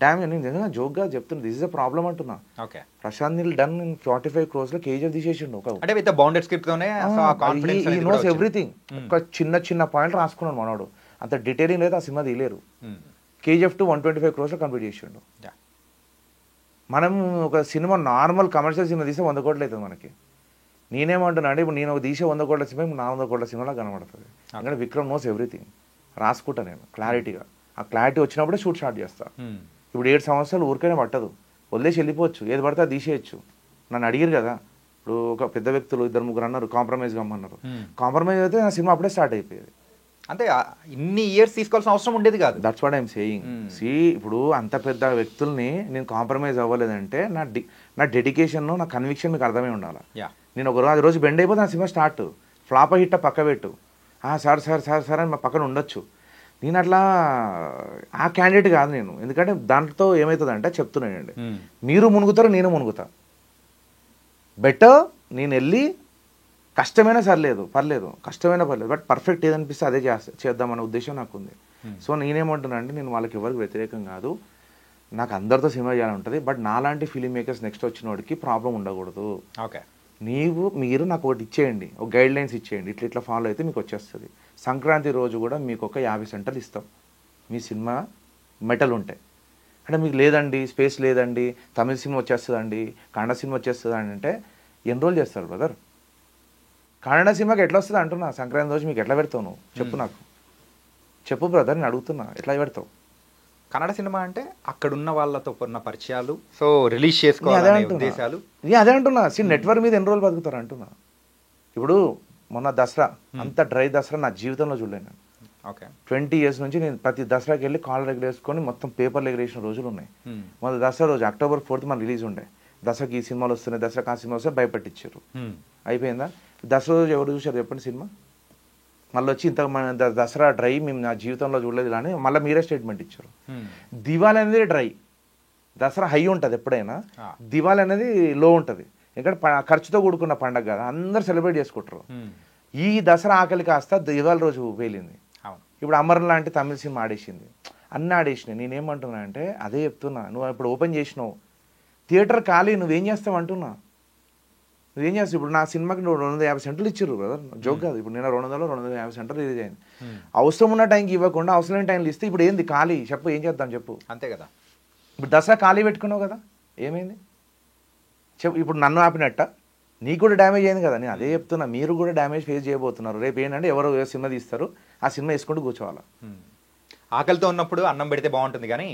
డ్యామ్ నేను నిజంగా జోక్గా చెప్తున్నా, దిస్ ఇస్ అ ప్రాబ్లం అంటున్నా. Prashanth Neel done in 45 crores లో కేజీఎఫ్ తీసేసిండు. Knows everything. ఒక చిన్న పాయింట్ రాసుకున్నాడు మనోడు, అంత డీటెయిలింగ్ లేదు ఆ సినిమా తీయలేరు. కేజీఎఫ్ 125 crores లో కంప్లీట్ చేసిండు. మనం ఒక సినిమా నార్మల్ కమర్షియల్ సినిమా తీస్తే 100 కోట్లు అవుతుంది మనకి. నేనేమంటున్నా అంటే ఇప్పుడు నేను తీసే 100 కోట్ల సినిమా 400 కోట్ల సినిమాలో కనబడుతుంది. ఎందుకంటే విక్రమ్ నోస్ ఎవ్రీథింగ్. రాసుకుంటా నేను క్లారిటీగా. ఆ క్లారిటీ వచ్చినప్పుడే షూట్ స్టార్ట్ చేస్తా. ఇప్పుడు 7 సంవత్సరాలు ఊరికైనా పట్టదు, వదిలేసి వెళ్ళిపోవచ్చు, ఏది పడితే అది తీసేయచ్చు. నన్ను అడిగారు కదా, ఇప్పుడు ఒక పెద్ద వ్యక్తులు 2-3 అన్నారు కాంప్రమైజ్ కమ్మన్నారు. కాంప్రమైజ్ అయితే నా సినిమా అప్పుడే స్టార్ట్ అయిపోయేది. అంటే ఇన్ని ఇయర్స్ తీసుకోవాల్సిన అవసరం ఉండేది కాదు. That's what I'm saying. ఇప్పుడు అంత పెద్ద వ్యక్తుల్ని నేను కాంప్రమైజ్ అవ్వలేదంటే నా డెడికేషన్, నా కన్విక్షన్ మీకు అర్థమై ఉండాలి. నేను ఒక రోజు బెండ్ అయిపోతే నా సినిమా స్టార్ట్, ఫ్లాప్ హిట్ పక్క పెట్టు, సార్ సార్ సార్ సార్ అని మా పక్కన ఉండొచ్చు. నేను అట్లా ఆ క్యాండిడేట్ కాదు నేను. ఎందుకంటే దాంట్లో ఏమవుతుందంటే చెప్తున్నానండి, మీరు మునుగుతారు నేను మునుగుతా. బెటర్ నేను వెళ్ళి కష్టమైనా పర్లేదు, కష్టమైనా పర్లేదు, బట్ పర్ఫెక్ట్ ఏదనిపిస్తే అదే చేద్దామనే ఉద్దేశం నాకు ఉంది. సో నేనేమంటున్నా అంటే నేను వాళ్ళకి ఎవరికి వ్యతిరేకం కాదు, నాకు అందరితో సినిమా చేయాలని ఉంటుంది. బట్ నాలాంటి ఫిలిం మేకర్స్ నెక్స్ట్ వచ్చిన వాడికి ప్రాబ్లం ఉండకూడదు. ఓకే, మీరు నాకు ఒకటి ఇచ్చేయండి, ఒక గైడ్ లైన్స్ ఇచ్చేయండి, ఇట్లా ఫాలో అయితే మీకు వచ్చేస్తుంది. సంక్రాంతి రోజు కూడా మీకు ఒక 50 సెంటర్లు ఇస్తాం మీ సినిమా మెటల్ ఉంటాయి. అంటే మీకు లేదండి స్పేస్ లేదండి, తమిళ సినిమా వచ్చేస్తుందండి, కన్నడ సినిమా వచ్చేస్తుందండి అంటే ఎన్ని రోజులు చేస్తారు బ్రదర్? కన్నడ సినిమాకి ఎట్లా వస్తుంది అంటున్నా, సంక్రాంతి రోజు మీకు ఎట్లా పెడతావు నువ్వు చెప్పు, నాకు చెప్పు బ్రదర్, నేను అడుగుతున్నా ఎట్లా పెడతావు? కన్నడ సినిమా అంటే అక్కడున్న వాళ్ళతో ఉన్న పరిచయాలు, సో రిలీజ్ చేసుకోవాలనే ఉద్దేశాలు. అదే అంటున్నా, నెట్వర్క్ మీద ఎన్ని రోజులు బతుకుతారు అంటున్నా. ఇప్పుడు మొన్న దసరా అంత డ్రై దసరా నా జీవితంలో చూడలేను నేను. ఓకే, 20 years నుంచి నేను ప్రతి దసరాకి వెళ్ళి కాలర్ ఎగరేసుకొని మొత్తం పేపర్లు ఎగరేసిన రోజులు ఉన్నాయి. మన దసరా రోజు October 4th మన రిలీజ్ ఉండే, దసరాకి ఈ సినిమాలు వస్తున్నాయి, దసరాకి ఆ సినిమా వస్తే భయపెట్టించారు. అయిపోయిందా? దసరా రోజు ఎవరు చూసారు చెప్పండి సినిమా? మళ్ళీ వచ్చి ఇంత మన దసరా డ్రై మేము నా జీవితంలో చూడలేదు అని మళ్ళీ మీరే స్టేట్మెంట్ ఇచ్చారు. దివాళీ అనేది డ్రై, దసరా హై ఉంటుంది ఎప్పుడైనా, దివాళీ అనేది లో ఉంటుంది. ఎందుకంటే ఖర్చుతో కూడుకున్న పండగ కదా, అందరు సెలబ్రేట్ చేసుకుంటారు. ఈ దసరా ఆకలి కాస్త దివాళీ రోజు పేలింది. ఇప్పుడు అమరన్ లాంటి తమిళ సినిమా ఆడేసింది, అన్నీ ఆడేసినాయి. నేనేమంటున్నా అంటే అదే చెప్తున్నా, నువ్వు ఇప్పుడు ఓపెన్ చేసినావు థియేటర్ ఖాళీ, నువ్వేం చేస్తావు అంటున్నా. నువ్వేం చేస్తావు? ఇప్పుడు నా సినిమాకి 250 సెంటర్లు ఇచ్చారు కదా, జోక్ కాదు. ఇప్పుడు నేను 250 సెంటర్లు రిలీజ్ అయింది. అవసరం ఉన్న టైంకి ఇవ్వకుండా అవసరం లేని టైంలు ఇస్తే ఇప్పుడు ఏంది ఖాళీ? చెప్పు, ఏం చేద్దాం చెప్పు. అంతే కదా. ఇప్పుడు దసరా ఖాళీ పెట్టుకున్నావు కదా, ఏమైంది చెప్పు. ఇప్పుడు నన్ను ఆపినట్ట నీకు కూడా డ్యామేజ్ అయింది కదా. నేను అదే చెప్తున్నా, మీరు కూడా డ్యామేజ్ ఫేస్ చేయబోతున్నారు. రేపు ఏంటంటే ఎవరు సినిమా తీస్తారు, ఆ సినిమా వేసుకుంటూ కూర్చోవాలి. ఆకలితో ఉన్నప్పుడు అన్నం పెడితే బాగుంటుంది కానీ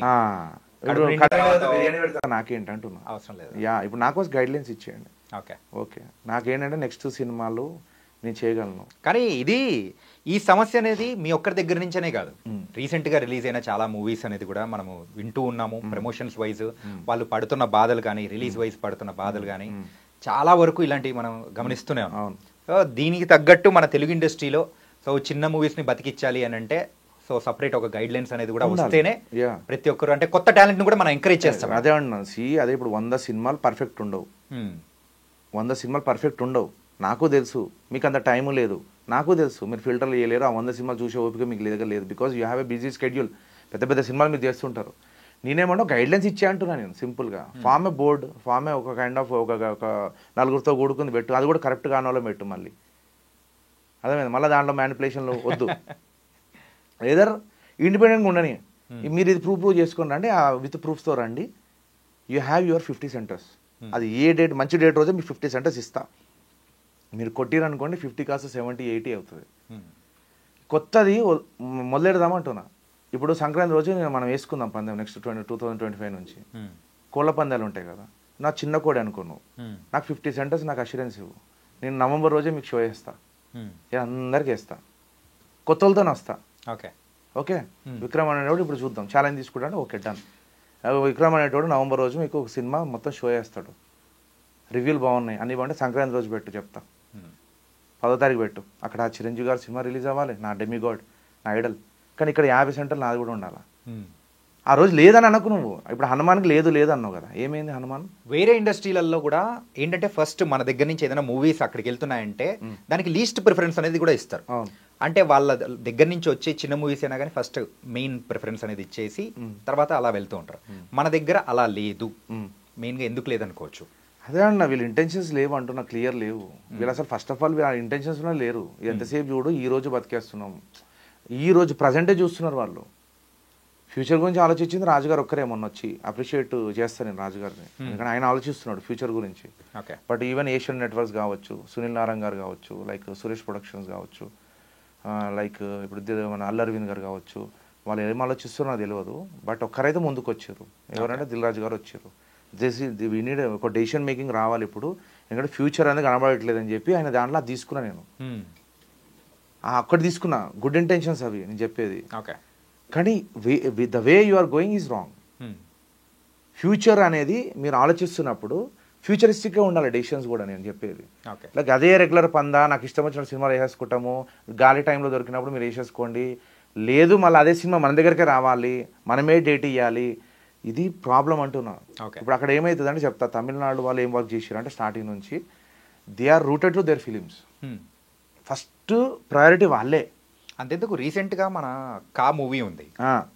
నాకేంటి అంటున్నా, అవసరం లేదు. యా, ఇప్పుడు నాకు గైడ్ లైన్స్ ఇచ్చేయండి. ఓకే ఓకే, నాకేంటంటే నెక్స్ట్ సినిమాలు నేను చేయగలను. కానీ ఇది ఈ సమస్య అనేది మీ ఒక్కరి దగ్గర నుంచనే కాదు, రీసెంట్ గా రిలీజ్ అయిన చాలా మూవీస్ అనేది కూడా మనము వింటూ ఉన్నాము. ప్రమోషన్స్ వైజ్ వాళ్ళు పడుతున్న బాధలు కానీ, రిలీజ్ వైజ్ పడుతున్న బాధలు కానీ చాలా వరకు ఇలాంటివి మనం గమనిస్తూనే ఉన్నాం. సో దీనికి తగ్గట్టు మన తెలుగు ఇండస్ట్రీలో సో చిన్న మూవీస్ ని బతికించాలి అని అంటే సో సపరేట్ ఒక గైడ్ లైన్స్ అనేది కూడా వస్తేనే ప్రతి ఒక్కరు అంటే కొత్త టాలెంట్ ని కూడా మనం ఎంకరేజ్ చేస్తాం. అదే అన్నాను. అదే ఇప్పుడు 100 సినిమాలు పర్ఫెక్ట్ ఉండవు, 100 సినిమాలు పర్ఫెక్ట్ ఉండవు. నాకు తెలుసు మీకు అంత టైం లేదు, నాకు తెలుసు మీరు ఫిల్టర్లు చేయలేరు. ఆ 100 సినిమాలు చూసే ఓపిక మీకు లేదు, because you have a busy schedule. పెద్ద పెద్ద సినిమాలు మీరు చేస్తుంటారు. నేనేమన్నా గైడ్ లైన్స్ ఇచ్చే అంటున్నా నేను సింపుల్గా. ఫామ్ ఏ బోర్డ్, ఫామ్ ఏ ఒక కైండ్ ఆఫ్ ఒక నలుగురితో కూడుకుంది పెట్టు, అది కూడా కరెక్ట్ కాని వాళ్ళలో పెట్టు. మళ్ళీ అదేమైంది, మళ్ళీ దాంట్లో మ్యానిపులేషన్లు వద్దు. ఏదర్ ఇండిపెండెంట్గా ఉండని, మీరు ఇది ప్రూవ్ చేసుకోండి అంటే విత్ ప్రూఫ్స్తో రండి. You have your 50 centres. అది ఏ డేట్ మంచి డేట్ రోజే మీకు 50 సెంటర్స్ ఇస్తా. మీరు కొట్టిరనుకోండి 50 కాస్త 70, 80 అవుతుంది. కొత్తది మొదలెడదామంటున్నా. ఇప్పుడు సంక్రాంతి రోజు మనం వేసుకుందాం పందెం నెక్స్ట్ 2025 నుంచి. కోళ్ళ పందాలు ఉంటాయి కదా, నా చిన్న కోడి అనుకున్నావు, నాకు 50 సెంటర్స్ నాకు అష్యూరెన్స్ ఇవ్వు. నేను నవంబర్ రోజే మీకు షో వేస్తా, నేను అందరికి వేస్తా, కొత్త వాళ్ళతోనే వస్తా. ఓకే ఓకే, విక్రమ్ అనేటోడు ఇప్పుడు చూద్దాం ఛాలెంజ్ తీసుకుంటాను. Okay done. విక్రమ్ అనేటోడు నవంబర్ రోజు మీకు ఒక సినిమా మొత్తం షో వేస్తాడు. రివ్యూలు బాగున్నాయి అన్ని బాగుంటే సంక్రాంతి రోజు పెట్టు చెప్తా. 10వ తారీఖు పెట్టు. అక్కడ చిరంజీవి గారు సినిమా రిలీజ్ అవ్వాలి, నా డెమిగాడ్, నా ఐడల్. కానీ ఇక్కడ 50 సెంటర్లు నాది కూడా ఉండాలి. ఆ రోజు లేదని అనకు నువ్వు. ఇప్పుడు హనుమాన్కి లేదు అన్నావు కదా, ఏమైంది హనుమాన్? వేరే ఇండస్ట్రీలలో కూడా ఏంటంటే ఫస్ట్ మన దగ్గర నుంచి ఏదైనా మూవీస్ అక్కడికి వెళ్తున్నాయంటే దానికి లీస్ట్ ప్రిఫరెన్స్ అనేది కూడా ఇస్తారు. అంటే వాళ్ళ దగ్గర నుంచి వచ్చే చిన్న మూవీస్ అయినా కానీ ఫస్ట్ మెయిన్ ప్రిఫరెన్స్ అనేది ఇచ్చేసి తర్వాత అలా వెళ్తూ ఉంటారు. మన దగ్గర అలా లేదు. మెయిన్గా ఎందుకు లేదనుకోవచ్చు. అదే అన్న, వీళ్ళు ఇంటెన్షన్స్ లేవు అంటున్నా, క్లియర్ లేవు వీళ్ళు అసలు. ఫస్ట్ ఆఫ్ ఆల్ ఇంటెన్షన్స్ లేరు. ఎంతసేపు చూడు ఈ రోజు బతికేస్తున్నాం, ఈ రోజు ప్రజెంటే చూస్తున్నారు వాళ్ళు. ఫ్యూచర్ గురించి ఆలోచించింది రాజుగారు ఒక్కరే. మొన్న వచ్చి అప్రిషియేట్ చేస్తాను నేను రాజుగారిని, ఎందుకంటే ఆయన ఆలోచిస్తున్నాడు ఫ్యూచర్ గురించి. బట్ ఈవెన్ ఏషియన్ నెట్వర్క్స్ కావచ్చు, సునీల్ నారాయణ గారు కావచ్చు, లైక్ సురేష్ ప్రొడక్షన్స్ కావచ్చు, లైక్ ఇప్పుడు మన అల్లు అరవింద్ గారు కావచ్చు, వాళ్ళు ఏం ఆలోచిస్తున్నారో తెలియదు. బట్ ఒక్కరైతే ముందుకు వచ్చారు, ఎవరంటే దిల్ రాజు గారు వచ్చారు. వీ నీడ్ ఒక డెసిషన్ మేకింగ్ రావాలి ఇప్పుడు, ఎందుకంటే ఫ్యూచర్ అనేది కనబడట్లేదు అని చెప్పి ఆయన దాంట్లో అది తీసుకున్నా నేను. అక్కడ తీసుకున్నా గుడ్ ఇంటెన్షన్స్ అవి నేను చెప్పేది. కానీ the way you are going is wrong. Future అనేది మీరు ఆలోచిస్తున్నప్పుడు ఫ్యూచరిస్టిక్గా ఉండాలి డెసిషన్స్ కూడా నేను చెప్పేది. లైక్ అదే రెగ్యులర్ పందా నాకు ఇష్టం వచ్చిన సినిమాలు వేసేసుకుంటాము, గాలి టైంలో దొరికినప్పుడు మీరు వేసేసుకోండి. లేదు మళ్ళీ అదే సినిమా మన దగ్గరికే రావాలి, మనమే డేట్ ఇవ్వాలి. ఇది ప్రాబ్లం అంటున్నా. ఇప్పుడు అక్కడ ఏమవుతుంది అంటే చెప్తా. తమిళనాడు వాళ్ళు ఏం వర్క్ చేశారు అంటే స్టార్టింగ్ నుంచి they are rooted to their films. First priority వాళ్ళే. అంతెందుకు రీసెంట్ గా మన కా మూవీ ఉంది.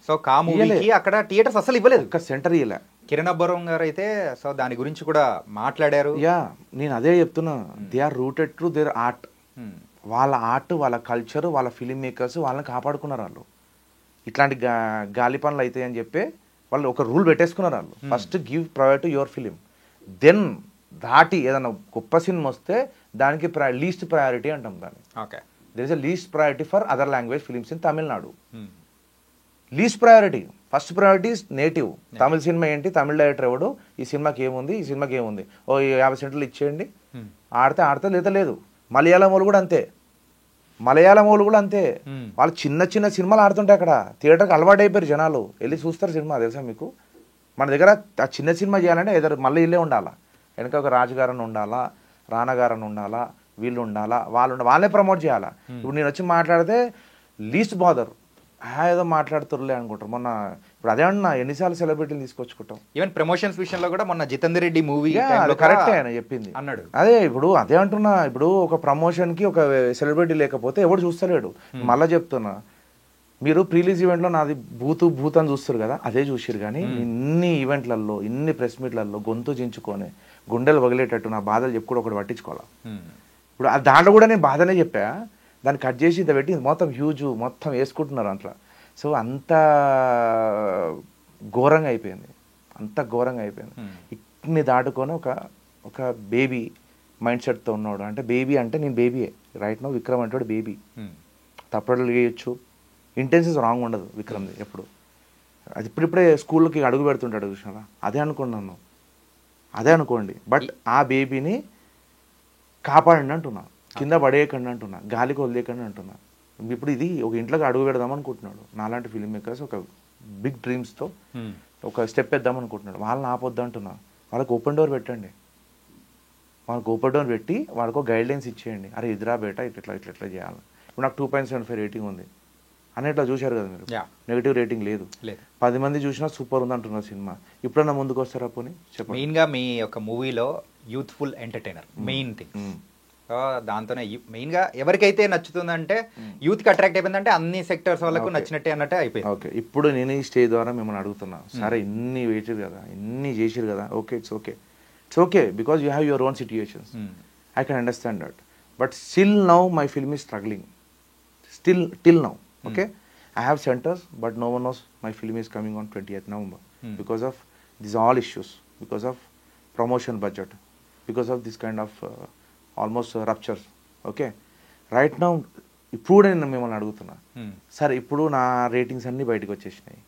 సో కా మూవీకి అక్కడ థియేటర్స్ అసలు ఇవ్వలేదు, ఒక సెంటర్ ఇవ్వలే. కిరణ్ అబ్బవరం గారు అయితే సో దాని గురించి కూడా మాట్లాడారు. యా, నేను అదే చెప్తున్నా. They are rooted to their art. వాళ్ళ ఆర్ట్, వాళ్ళ కల్చర్, వాళ్ళ ఫిలిం మేకర్స్ వాళ్ళని కాపాడుకున్నారు వాళ్ళు. ఇట్లాంటి గాలి పనులు అవుతాయి అని చెప్పి వాళ్ళు ఒక రూల్ పెట్టేసుకున్నారు వాళ్ళు. First give priority your film, then దాటి ఏదైనా గొప్ప సినిమా వస్తే దానికి లీస్ట్ ప్రయారిటీ అంటాం దాన్ని. There is a least priority for other language films in Tamil Nadu. Least priority, first priority native. Tamil cinema ఏంటి, తమిళ డైరెక్టర్ ఎవడు, ఈ సినిమాకి ఏముంది, ఈ సినిమాకి ఏముంది, ఓ 50 సెంటర్లు ఇచ్చేయండి, ఆడితే లేదా లేదు. మలయాళం వాళ్ళు కూడా అంతే, వాళ్ళు చిన్న చిన్న సినిమాలు ఆడుతుంటాయి అక్కడ. థియేటర్కి అలవాటు అయిపోయారు జనాలు, వెళ్ళి చూస్తారు సినిమా. తెలుసా మీకు, మన దగ్గర ఆ చిన్న సినిమా చేయాలంటే ఎదురు మళ్ళీ ఇల్లే ఉండాలా, వెనక ఒక రాజుగారని ఉండాలా, రానగారని ఉండాలా, వీళ్ళు ఉండాలా, వాళ్ళే ప్రమోట్ చేయాలా. ఇప్పుడు నేను వచ్చి మాట్లాడితే లీస్ట్ బాదర్, ఏదో మాట్లాడుతుర్లే అనుకుంటారు. మొన్న ఇప్పుడు అదే అన్నా, ఎన్నిసార్లు సెలబ్రిటీలు తీసుకొచ్చుకుంటాం. ఈవెన్ ప్రమోషన్స్ విషయంలో కూడా మొన్న జితేందర్ రెడ్డి మూవీ కరెక్టే ఆయన చెప్పింది అన్నాడు. అదే ఇప్పుడు అదే అంటున్నా. ఇప్పుడు ఒక ప్రమోషన్ కి ఒక సెలబ్రిటీ లేకపోతే ఎవడు చూస్తలేడు. మళ్ళీ చెప్తున్నా, మీరు ప్రీలీజ్ ఈవెంట్లో నాది భూత్ అని చూస్తారు కదా, అదే చూసారు. కానీ ఇన్ని ఈవెంట్లలో ఇన్ని ప్రెస్ మీట్లలో గొంతు చించుకొని గుండెలు పగిలేటట్టు నా బాధలు చెప్పుకోవడం ఒకటి పట్టించుకోవాలి. ఇప్పుడు దాంట్లో కూడా నేను బాధనే చెప్పా, దాన్ని కట్ చేసి ఇంత పెట్టి మొత్తం హ్యూజ్ మొత్తం వేసుకుంటున్నారు అంతా. సో అంత ఘోరంగా అయిపోయింది, అంత ఘోరంగా అయిపోయింది. ఇన్ని దాటుకొని ఒక బేబీ మైండ్ సెట్తో ఉన్నాడు. అంటే బేబీ అంటే నేను బేబీయే రైట్ నో. విక్రమ్ అంటే బేబీ, తప్పట్లు వేయచ్చు, ఇంటెన్షన్స్ రాంగ్ ఉండదు విక్రమ్ది ఎప్పుడు. అది ఇప్పుడిప్పుడే స్కూల్కి అడుగు పెడుతుంటాడు చూసినారా, అదే అనుకున్నాను, అదే అనుకోండి. బట్ ఆ బేబీని కాపాడండి అంటున్నా, కింద పడేయకండి అంటున్నా, గాలికి వదిలేయకండి అంటున్నా. ఇప్పుడు ఇది ఒక ఇంట్లోకి అడుగు పెడదాం అనుకుంటున్నాడు. నాలాంటి ఫిల్మ్ మేకర్స్ ఒక బిగ్ డ్రీమ్స్తో ఒక స్టెప్ వేద్దాం అనుకుంటున్నాడు. వాళ్ళని ఆపొద్దు అంటున్నా. వాళ్ళకి ఓపెన్ డోర్ పెట్టండి, వాళ్ళకి ఓపెన్ డోర్ పెట్టి వాళ్ళకు గైడ్ లైన్స్ ఇచ్చేయండి. అరే ఇదిరా బేటా ఇట్లా చేయాలి. ఇప్పుడు నాకు 2.75 రేటింగ్ ఉంది అని ఇట్లా చూశారు కదా మీరు, నెగిటివ్ రేటింగ్ లేదు. 10 మంది చూసినా సూపర్ ఉంది అంటున్నారు సినిమా. ఇప్పుడన్నా ముందుకు వస్తారా పోనీ చెప్పండి. మెయిన్గా మీ యొక్క మూవీలో యూత్ఫుల్ ఎంటర్టైనర్ మెయిన్ థింగ్. దాంతోనే మెయిన్గా ఎవరికైతే నచ్చుతుందంటే యూత్కి అట్రాక్ట్ అయిపోయిందంటే అన్ని సెక్టర్స్ వాళ్ళకు నచ్చినట్టే అన్నట్టే అయిపోయింది. ఓకే, ఇప్పుడు నేను ఈ స్టేజ్ ద్వారా మిమ్మల్ని అడుగుతున్నా, సరే ఇన్ని వేసారు కదా, ఇన్ని చేసారు కదా, okay it's okay because you have your own situations, I can understand that. But still now my film is struggling till now. Okay, I have centers, but no one knows my film is coming on 20th November because of these all issues, because of promotion budget, because of this kind of almost ruptures. Okay, right now ఇప్పుడు నేను మిమ్మల్ని అడుగుతున్నా, సార్ ఇప్పుడు నా రేటింగ్స్ అన్నీ బయటకు వచ్చేసినాయి.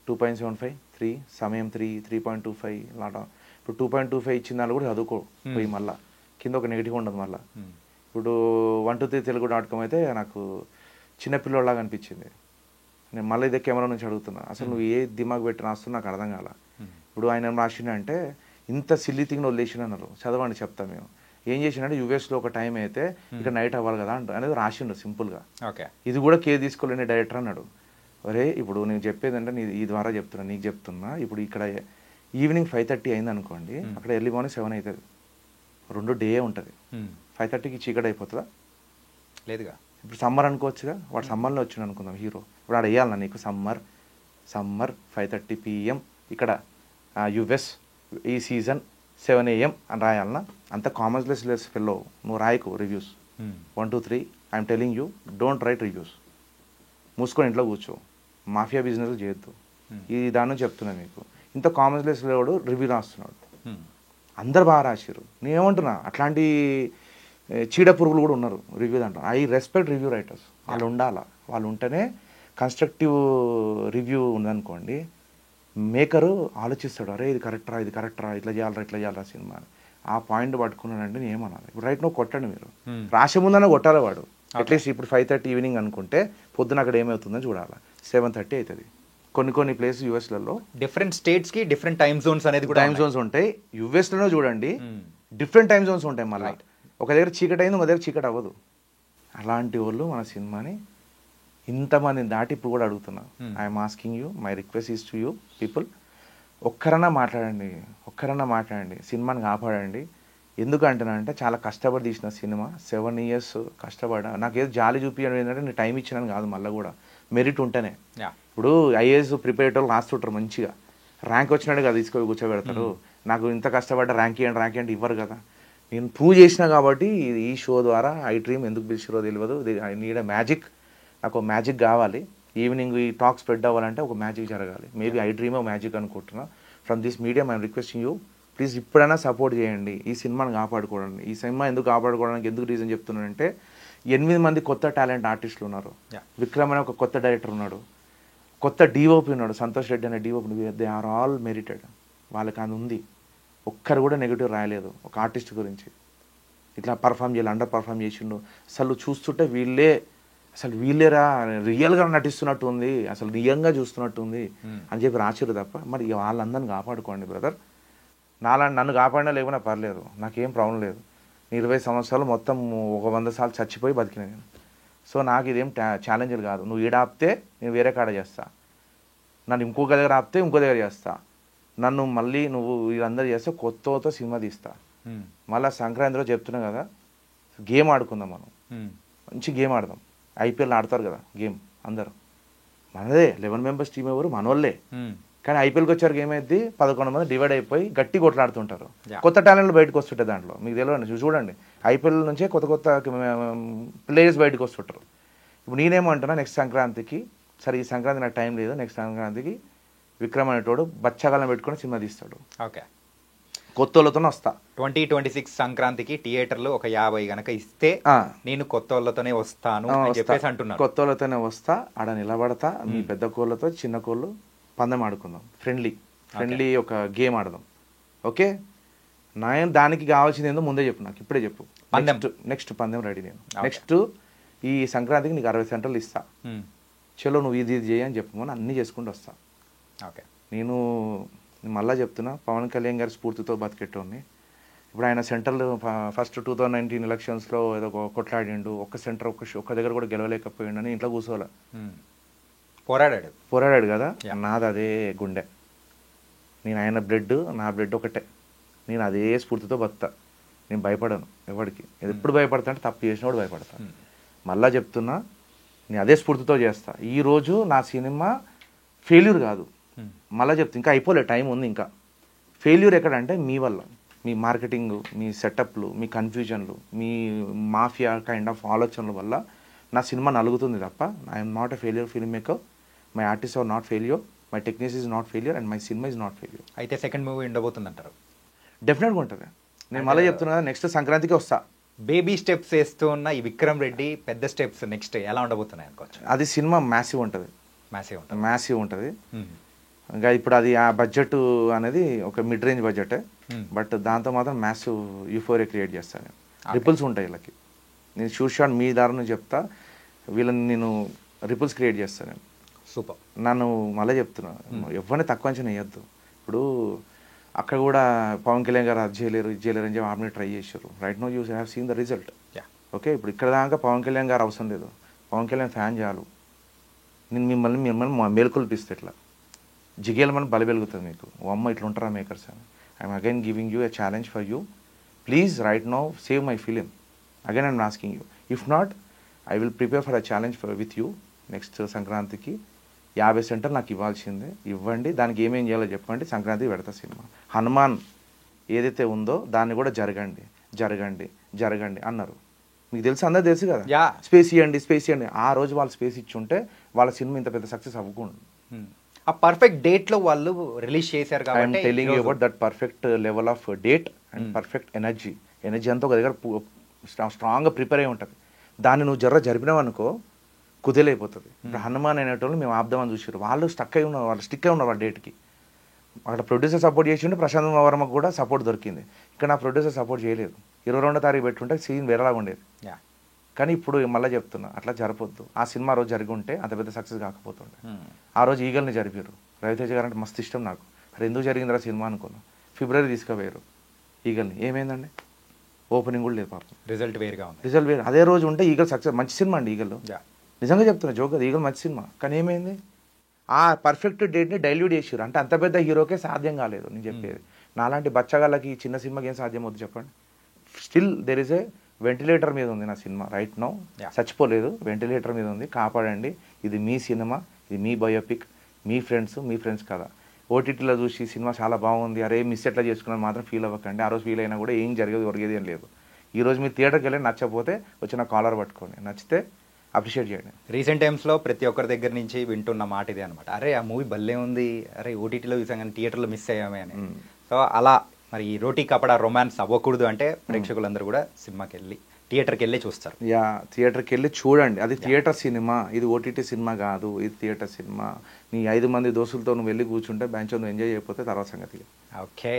2.75, 3, సమయం 3, 3.25 లాట. ఇప్పుడు 2.25 ఇచ్చిన దాన్ని కూడా చదువుకో పోయి మళ్ళీ కింద ఒక నెగిటివ్ ఉండదు. మళ్ళీ ఇప్పుడు 123telugu.com అయితే నాకు చిన్నపిల్లలాగా అనిపించింది. నేను మళ్ళీ ఇదే కెమెరా నుంచి అడుగుతున్నా, అసలు నువ్వు ఏ దిమాగ్ పెట్టి రాస్తున్నా నాకు అర్థం కాల. ఇప్పుడు ఆయన రాసిన అంటే ఇంత సిల్లీ థింగ్ వదిలేసిన అన్నారు, చదవండి చెప్తాం మేము. ఏం చేసినంటే యూఎస్లో ఒక టైం అయితే ఇక్కడ నైట్ అవ్వాలి కదా అనేది రాసిండు సింపుల్గా. ఇది కూడా కేర్ తీసుకోలేని డైరెక్టర్ అన్నాడు. అరే ఇప్పుడు నేను చెప్పేది అంటే ఈ ద్వారా చెప్తున్నా, నీకు చెప్తున్నా. ఇప్పుడు ఇక్కడ ఈవినింగ్ 5:30 అయింది అనుకోండి, అక్కడ ఎర్లీ మార్నింగ్ 7 అవుతుంది, 2 డే ఉంటుంది. 5:30కి చీకటి అయిపోతుందా? లేదుగా. ఇప్పుడు సమ్మర్ అనుకోవచ్చుగా, వాడు సమ్మర్లో వచ్చిండు అనుకుందాం హీరో. ఇప్పుడు ఆడ వేయాలన్నా నీకు సమ్మర్ 5:30 PM ఇక్కడ యుఎస్ ఈ సీజన్ 7 AM అని రాయాలన్నా? అంత కామన్లెస్ ఫెల్లో నువ్వు రాయకు reviews. 1, 2, 3 I'm telling you, don't write reviews. మూసుకొని ఇంట్లో కూర్చో, మాఫియా బిజినెస్ చేయొద్దు. ఈ దాన్ని చెప్తున్నా మీకు. ఇంత కామన్లెస్ వాడు రివ్యూ రాస్తున్నాడు, అందరు బాగా రాశారు. నేనేమంటున్నా, అట్లాంటి చీడ పురుగులు కూడా ఉన్నారు రివ్యూ దాంట్లో. ఐ రెస్పెక్ట్ రివ్యూ రైటర్స్, వాళ్ళు ఉండాలా. వాళ్ళు ఉంటేనే కన్స్ట్రక్టివ్ రివ్యూ ఉందనుకోండి, మేకరు ఆలోచిస్తాడు, అరే ఇది కరెక్టరా ఇట్లా చేయాలరా సినిమా. ఆ పాయింట్ పట్టుకున్నాడంటే నేను ఏమన్నాను. ఇప్పుడు రైట్ నువ్వు కొట్టండి, మీరు రాసే ముందనే కొట్టాలి వాడు. అట్లీస్ట్ ఇప్పుడు 5:30 ఈవినింగ్ అనుకుంటే పొద్దున అక్కడ ఏమవుతుందో చూడాలి. 7:30 అవుతుంది. కొన్ని ప్లేసెస్ యూఎస్లలో డిఫరెంట్ స్టేట్స్కి డిఫరెంట్ టైమ్ జోన్స్ అనేది కూడా టైమ్ జోన్స్ ఉంటాయి. యూఎస్లోనే చూడండి డిఫరెంట్ టైమ్ జోన్స్ ఉంటాయి. మళ్ళీ ఒక దగ్గర చీకటి అయింది, ఒక దగ్గర చీకటి అవ్వదు. అలాంటి వాళ్ళు మన సినిమాని ఇంతమందిని దాటి ఇప్పుడు కూడా అడుగుతున్నా. I'm asking you, my request is to you people, ఒక్కరన్నా మాట్లాడండి, సినిమాని కాపాడండి. ఎందుకంటేనంటే చాలా కష్టపడి తీసిన సినిమా, 7 years కష్టపడా. నాకేదో జాలి చూపించడం ఏంటంటే నేను టైం ఇచ్చినాను కాదు, మళ్ళీ కూడా మెరిట్ ఉంటేనే. ఇప్పుడు ఐఏఎస్ ప్రిపేరేటర్లు రాస్తుంటారు మంచిగా, ర్యాంక్ వచ్చినట్టు కదా తీసుకొని కూర్చోబెడతారు. నాకు ఇంత కష్టపడ్డ ర్యాంక్ ఇవ్వండి ఇవ్వరు కదా. నేను ప్రూవ్ చేసిన కాబట్టి ఈ షో ద్వారా ఐ డ్రీమ్ ఎందుకు పిలిచిరో తెలియదు. ఐ నీడ్ మ్యాజిక్, నాకు మ్యాజిక్ కావాలి. ఈవినింగ్ ఈ టాక్ స్ప్రెడ్ అవ్వాలంటే ఒక మ్యాజిక్ జరగాలి. మేబీ ఐ డ్రీమ్ మ్యాజిక్ అనుకుంటున్నా. From this medium I'm requesting you, please ఇప్పుడైనా సపోర్ట్ చేయండి, ఈ సినిమాని కాపాడుకోవడానికి. ఈ సినిమా ఎందుకు కాపాడుకోవడానికి ఎందుకు రీజన్ చెప్తున్నానంటే, 8 మంది కొత్త టాలెంట్ ఆర్టిస్టులు ఉన్నారు. విక్రమ్ అనే ఒక కొత్త డైరెక్టర్ ఉన్నాడు, కొత్త డిఓపి ఉన్నాడు, సంతోష్ రెడ్డి అనే DOP. They are all merited, వాళ్ళకి అది ఉంది. ఒక్కరు కూడా నెగిటివ్ రాయలేదు ఒక ఆర్టిస్ట్ గురించి. ఇట్లా పర్ఫామ్ చేయాలి, అండర్ పర్ఫామ్ చేసిండు. అసలు చూస్తుంటే వీళ్ళేరా రియల్గా నటిస్తున్నట్టు ఉంది, అసలు రియల్గా చూస్తున్నట్టు ఉంది అని చెప్పి రాసిరు తప్ప. మరి వాళ్ళందరిని కాపాడుకోండి బ్రదర్. నన్ను కాపాడినా లేకున్నా పర్లేదు, నాకేం ప్రాబ్లం లేదు. 20 సంవత్సరాలు మొత్తం 100 సార్లు చచ్చిపోయి బతికిన నేను. సో నాకు ఇదేం ఛాలెంజ్లు కాదు. నువ్వు ఈడ ఆపితే నేను వేరే కాడ చేస్తా, నన్ను ఇంకొక దగ్గర ఆపితే ఇంకో దగ్గర చేస్తా, నన్ను మళ్ళీ నువ్వు వీళ్ళందరూ చేస్తే కొత్త సినిమా తీస్తా. మళ్ళీ సంక్రాంతిలో చెప్తున్నా కదా, గేమ్ ఆడుకుందాం మనం, మంచి గేమ్ ఆడదాం. IPL ఆడతారు కదా గేమ్ అందరు, మనదే 11 మెంబర్స్ టీం ఎవరు మనోళ్ళే. కానీ ఐపీఎల్కి వచ్చారు ఏమైంది 11 మంది డివైడ్ అయిపోయి గట్టి కొట్లాడుతుంటారు. కొత్త టాలెంట్లు బయటకు వస్తుంటాయి దాంట్లో. మీకు తెలియదు, చూడండి ఐపీఎల్ నుంచే కొత్త కొత్త ప్లేయర్స్ బయటకు వస్తుంటారు. ఇప్పుడు నేనేమంటున్నా నెక్స్ట్ సంక్రాంతికి, సరే ఈ సంక్రాంతి నాకు టైం లేదు, నెక్స్ట్ సంక్రాంతికి విక్రమ్ అనేటోడు బచ్చగాలను పెట్టుకొని సినిమా తీస్తాడు. ఓకే, కొత్త వాళ్ళతోనే వస్తా. 2026 సంక్రాంతికి థియేటర్లు ఒక 50 గనక ఇస్తే నేను కొత్త వాళ్ళతోనే వస్తాను అని చెప్పేసి అంటున్నాను. కొత్త వాళ్ళతోనే వస్తా, ఆడ నిలబడతా, మీ పెద్ద కోళ్ళతో చిన్న కోళ్ళు పందెం ఆడుకుందాం, ఫ్రెండ్లీ ఒక గేమ్ ఆడదాం. ఓకే, నేను దానికి కావాల్సింది ఏందో ముందే చెప్పు, నాకు ఇప్పుడే చెప్పు. నెక్స్ట్ పందెం రెడీ నేను. నెక్స్ట్ ఈ సంక్రాంతికి నీకు 60 సెంటర్లు ఇస్తా, చలో నువ్వు ఇది చేయి అని చెప్పుకొని అన్నీ చేసుకుంటూ వస్తా. ఓకే, నేను మళ్ళీ చెప్తున్నా, పవన్ కళ్యాణ్ గారి స్ఫూర్తితో బతికెట్టోని. ఇప్పుడు ఆయన సెంటర్లు ఫస్ట్ 2019 ఎలక్షన్స్లో ఏదో కొట్లాడిండు, ఒక్క సెంటర్ ఒక్క దగ్గర కూడా గెలవలేకపోయిండు అని ఇంట్లో కూర్చోలే, పోరాడాడు కదా. నాది అదే గుండె, నేను ఆయన బ్లడ్, నా బ్లడ్ ఒకటే, నేను అదే స్ఫూర్తితో బతుకుతా. నేను భయపడను ఎవరికి, ఎప్పుడు భయపడతా అంటే తప్పు చేసినప్పుడు భయపడతా. మళ్ళా చెప్తున్నా, నేను అదే స్ఫూర్తితో చేస్తా. ఈరోజు నా సినిమా ఫెయిల్యూర్ కాదు, మళ్ళీ చెప్తా, ఇంకా అయిపోలేదు, టైం ఉంది ఇంకా. ఫెయిల్యూర్ ఎక్కడంటే మీ వల్ల, మీ మార్కెటింగ్, మీ సెటప్లు, మీ కన్ఫ్యూజన్లు, మీ మాఫియా కైండ్ ఆఫ్ ఆలోచనల వల్ల నా సినిమా నలుగుతుంది తప్ప I'm not a failure film maker. My artist are not failure, my technician is not failure and my సినిమా ఈజ్ నాట్ ఫెయిల్యూర్. అయితే సెకండ్ మూవీ ఉండబోతుంది అంటారు? డెఫినెట్గా ఉంటుంది. నేను మళ్ళీ చెప్తున్నా కదా, నెక్స్ట్ సంక్రాంతికి వస్తా. బేబీ స్టెప్స్ వేస్తూ ఉన్న ఈ విక్రమ్ రెడ్డి పెద్ద స్టెప్స్ నెక్స్ట్ ఎలా ఉండబోతున్నాయి అనుకోవచ్చు? అది సినిమా మ్యాసివ్ ఉంటుంది, మ్యాసివ్ ఉంటుంది. ఇంకా ఇప్పుడు అది ఆ బడ్జెట్ అనేది ఒక మిడ్ రేంజ్ బడ్జెటే, బట్ దాంతో మాత్రం మ్యాసివ్ యూఫోరియా క్రియేట్ చేస్తాను నేను. రిపుల్స్ ఉంటాయి వీళ్ళకి, నేను షాట్ మీ దారిని చెప్తా, వీళ్ళని నేను రిపుల్స్ క్రియేట్ చేస్తాను నేను. సూపర్. నన్ను మళ్ళీ చెప్తున్నా, ఎవరిని తక్కువ అంచనా వేయద్దు. ఇప్పుడు అక్కడ కూడా పవన్ కళ్యాణ్ గారు అది చేయలేరు ఇది చేయలేరు అని చెప్పి ఆమె ట్రై చేశారు. Right no you have seen the result. Okay, ఇప్పుడు ఇక్కడ దాకా పవన్ కళ్యాణ్ గారు అవసరం లేదు, పవన్ కళ్యాణ్ ఫ్యాన్ చాలు. నేను మిమ్మల్ని మేలుకొల్పిస్తే ఇట్లా జిగేలమని బలి వెలుగుతుంది మీకు. ఓ అమ్మ ఇట్లా ఉంటారా మేకర్స్ అని. I'm again giving you a challenge for you. Please right now save my film. Again I'm asking you. If not, I will prepare for a challenge with you. Next సంక్రాంతికి 50 సెంటర్లు నాకు ఇవ్వాల్సిందే, ఇవ్వండి. దానికి ఏమేం చేయాలో చెప్పండి, సంక్రాంతికి పెడతా సినిమా. హనుమాన్ ఏదైతే ఉందో దాన్ని కూడా జరగండి అన్నారు. మీకు తెలుసు, అందరూ తెలుసు కదా, స్పేస్ ఇవ్వండి. ఆ రోజు వాళ్ళు స్పేస్ ఇచ్చి ఉంటే వాళ్ళ సినిమా ఇంత పెద్ద సక్సెస్ అవ్వకుండా. ఆ పర్ఫెక్ట్ డేట్ లో వాళ్ళు రిలీజ్ చేశారు కాబట్టి I'm telling you about that perfect level of date and perfect energy అంతా ఒక దగ్గర స్ట్రాంగ్గా ప్రిపేర్ అయి ఉంటుంది. దాన్ని నువ్వు జరిపినావు అనుకో కుదేలైపోతుంది. ఇప్పుడు హనుమాన్ అనేటోళ్ళు మేము ఆపుదామని చూసారు, వాళ్ళు స్టిక్ అయి ఉన్నారు వాళ్ళ డేట్కి. అక్కడ ప్రొడ్యూసర్ సపోర్ట్ చేసిండు, ప్రశాంత్ వర్మకు కూడా సపోర్ట్ దొరికింది. ఇక్కడ నా ప్రొడ్యూసర్ సపోర్ట్ చేయలేదు. 22వ తారీఖు పెట్టుంటే సీన్ వేరేలాగా ఉండేది. కానీ ఇప్పుడు మళ్ళీ చెప్తున్నా, అట్లా జరపొద్దు. ఆ సినిమా రోజు జరిగి ఉంటే అంత పెద్ద సక్సెస్ కాకపోతుండే. ఆ రోజు ఈగల్ని జరిపారు. రవితేజ గారు అంటే మస్తు ఇష్టం నాకు. అది ఎందుకు జరిగిందిరా సినిమా అనుకున్నా. ఫిబ్రవరి తీసుకుపోయారు ఈగల్ని. ఏమైందండి, ఓపెనింగ్ కూడా లేదు పాపం. రిజల్ట్ వేరుగా ఉంది. రిజల్ట్ వేరు. అదే రోజు ఉంటే ఈగల్ సక్సెస్. మంచి సినిమా అండి ఈగల్, నిజంగా చెప్తున్నా, జోక్ అది. ఈగల్ మంచి సినిమా. కానీ ఏమైంది, ఆ పర్ఫెక్ట్ డేట్ని డైల్యూట్ చేసారు. అంటే అంత పెద్ద హీరోకే సాధ్యం కాలేదు. నేను చెప్పేది నాలాంటి బచ్చగాళ్ళకి చిన్న సినిమాకి ఏం సాధ్యం అవుతుంది చెప్పండి. Still there is a ventilator మీద ఉంది నా సినిమా రైట్ నౌ. చచ్చిపోలేదు, వెంటిలేటర్ మీద ఉంది. కాపాడండి. ఇది మీ సినిమా, ఇది మీ బయోపిక్, మీ ఫ్రెండ్స్ కదా. ఓటీటీలో చూసి సినిమా చాలా బాగుంది, అరే మిస్ ఎట్లా చేసుకున్నాను మాత్రం ఫీల్ అవ్వకండి. ఆ రోజు ఫీల్ అయినా కూడా ఏం ఒరిగేది ఏం లేదు. ఈరోజు మీరు థియేటర్కి వెళ్ళి నచ్చకపోతే వచ్చిన కాలర్ పట్టుకోండి, నచ్చితే అప్రిషియేట్ చేయండి. రీసెంట్ టైమ్స్లో ప్రతి ఒక్కరి దగ్గర నుంచి వింటున్న మాట ఇదే అనమాట, అరే ఆ మూవీ భలే ఉంది, అరే ఓటీటీలో చూసాం కానీ థియేటర్లో మిస్ అయ్యామే అని. సో అలా మరి ఈ రోటీ కపడా రొమాన్స్ అవ్వకూడదు అంటే ప్రేక్షకులందరూ కూడా థియేటర్కి వెళ్ళి చూస్తారు. థియేటర్కి వెళ్ళి చూడండి. అది థియేటర్ సినిమా, ఇది ఓటీటీ సినిమా కాదు, ఇది థియేటర్ సినిమా. నీ 5 మంది దోస్తులతో నువ్వు వెళ్ళి కూర్చుంటే బెంచ్ నువ్వు ఎంజాయ్ చేయకపోతే తర్వాత సంగతి. ఓకే,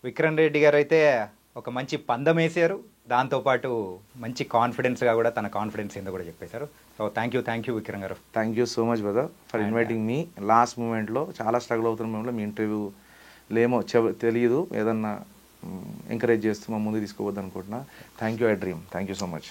విక్రమ్ రెడ్డి గారు అయితే ఒక మంచి పందం వేసారు, దాంతోపాటు మంచి కాన్ఫిడెన్స్గా కూడా తన కాన్ఫిడెన్స్ ఏందో కూడా చెప్పేశారు. సో థ్యాంక్ యూ విక్రమ్ గారు. Thank you so much brother for inviting me. Last మూమెంట్లో చాలా స్ట్రగుల్ అవుతున్న మూమెంట్లో మీ ఇంటర్వ్యూ లేమో తెలియదు, ఏదన్నా ఎంకరేజ్ చేస్తూ మా ముందు తీసుకోవద్దు అనుకుంటున్నా. Thank you I dream. Thank you so much.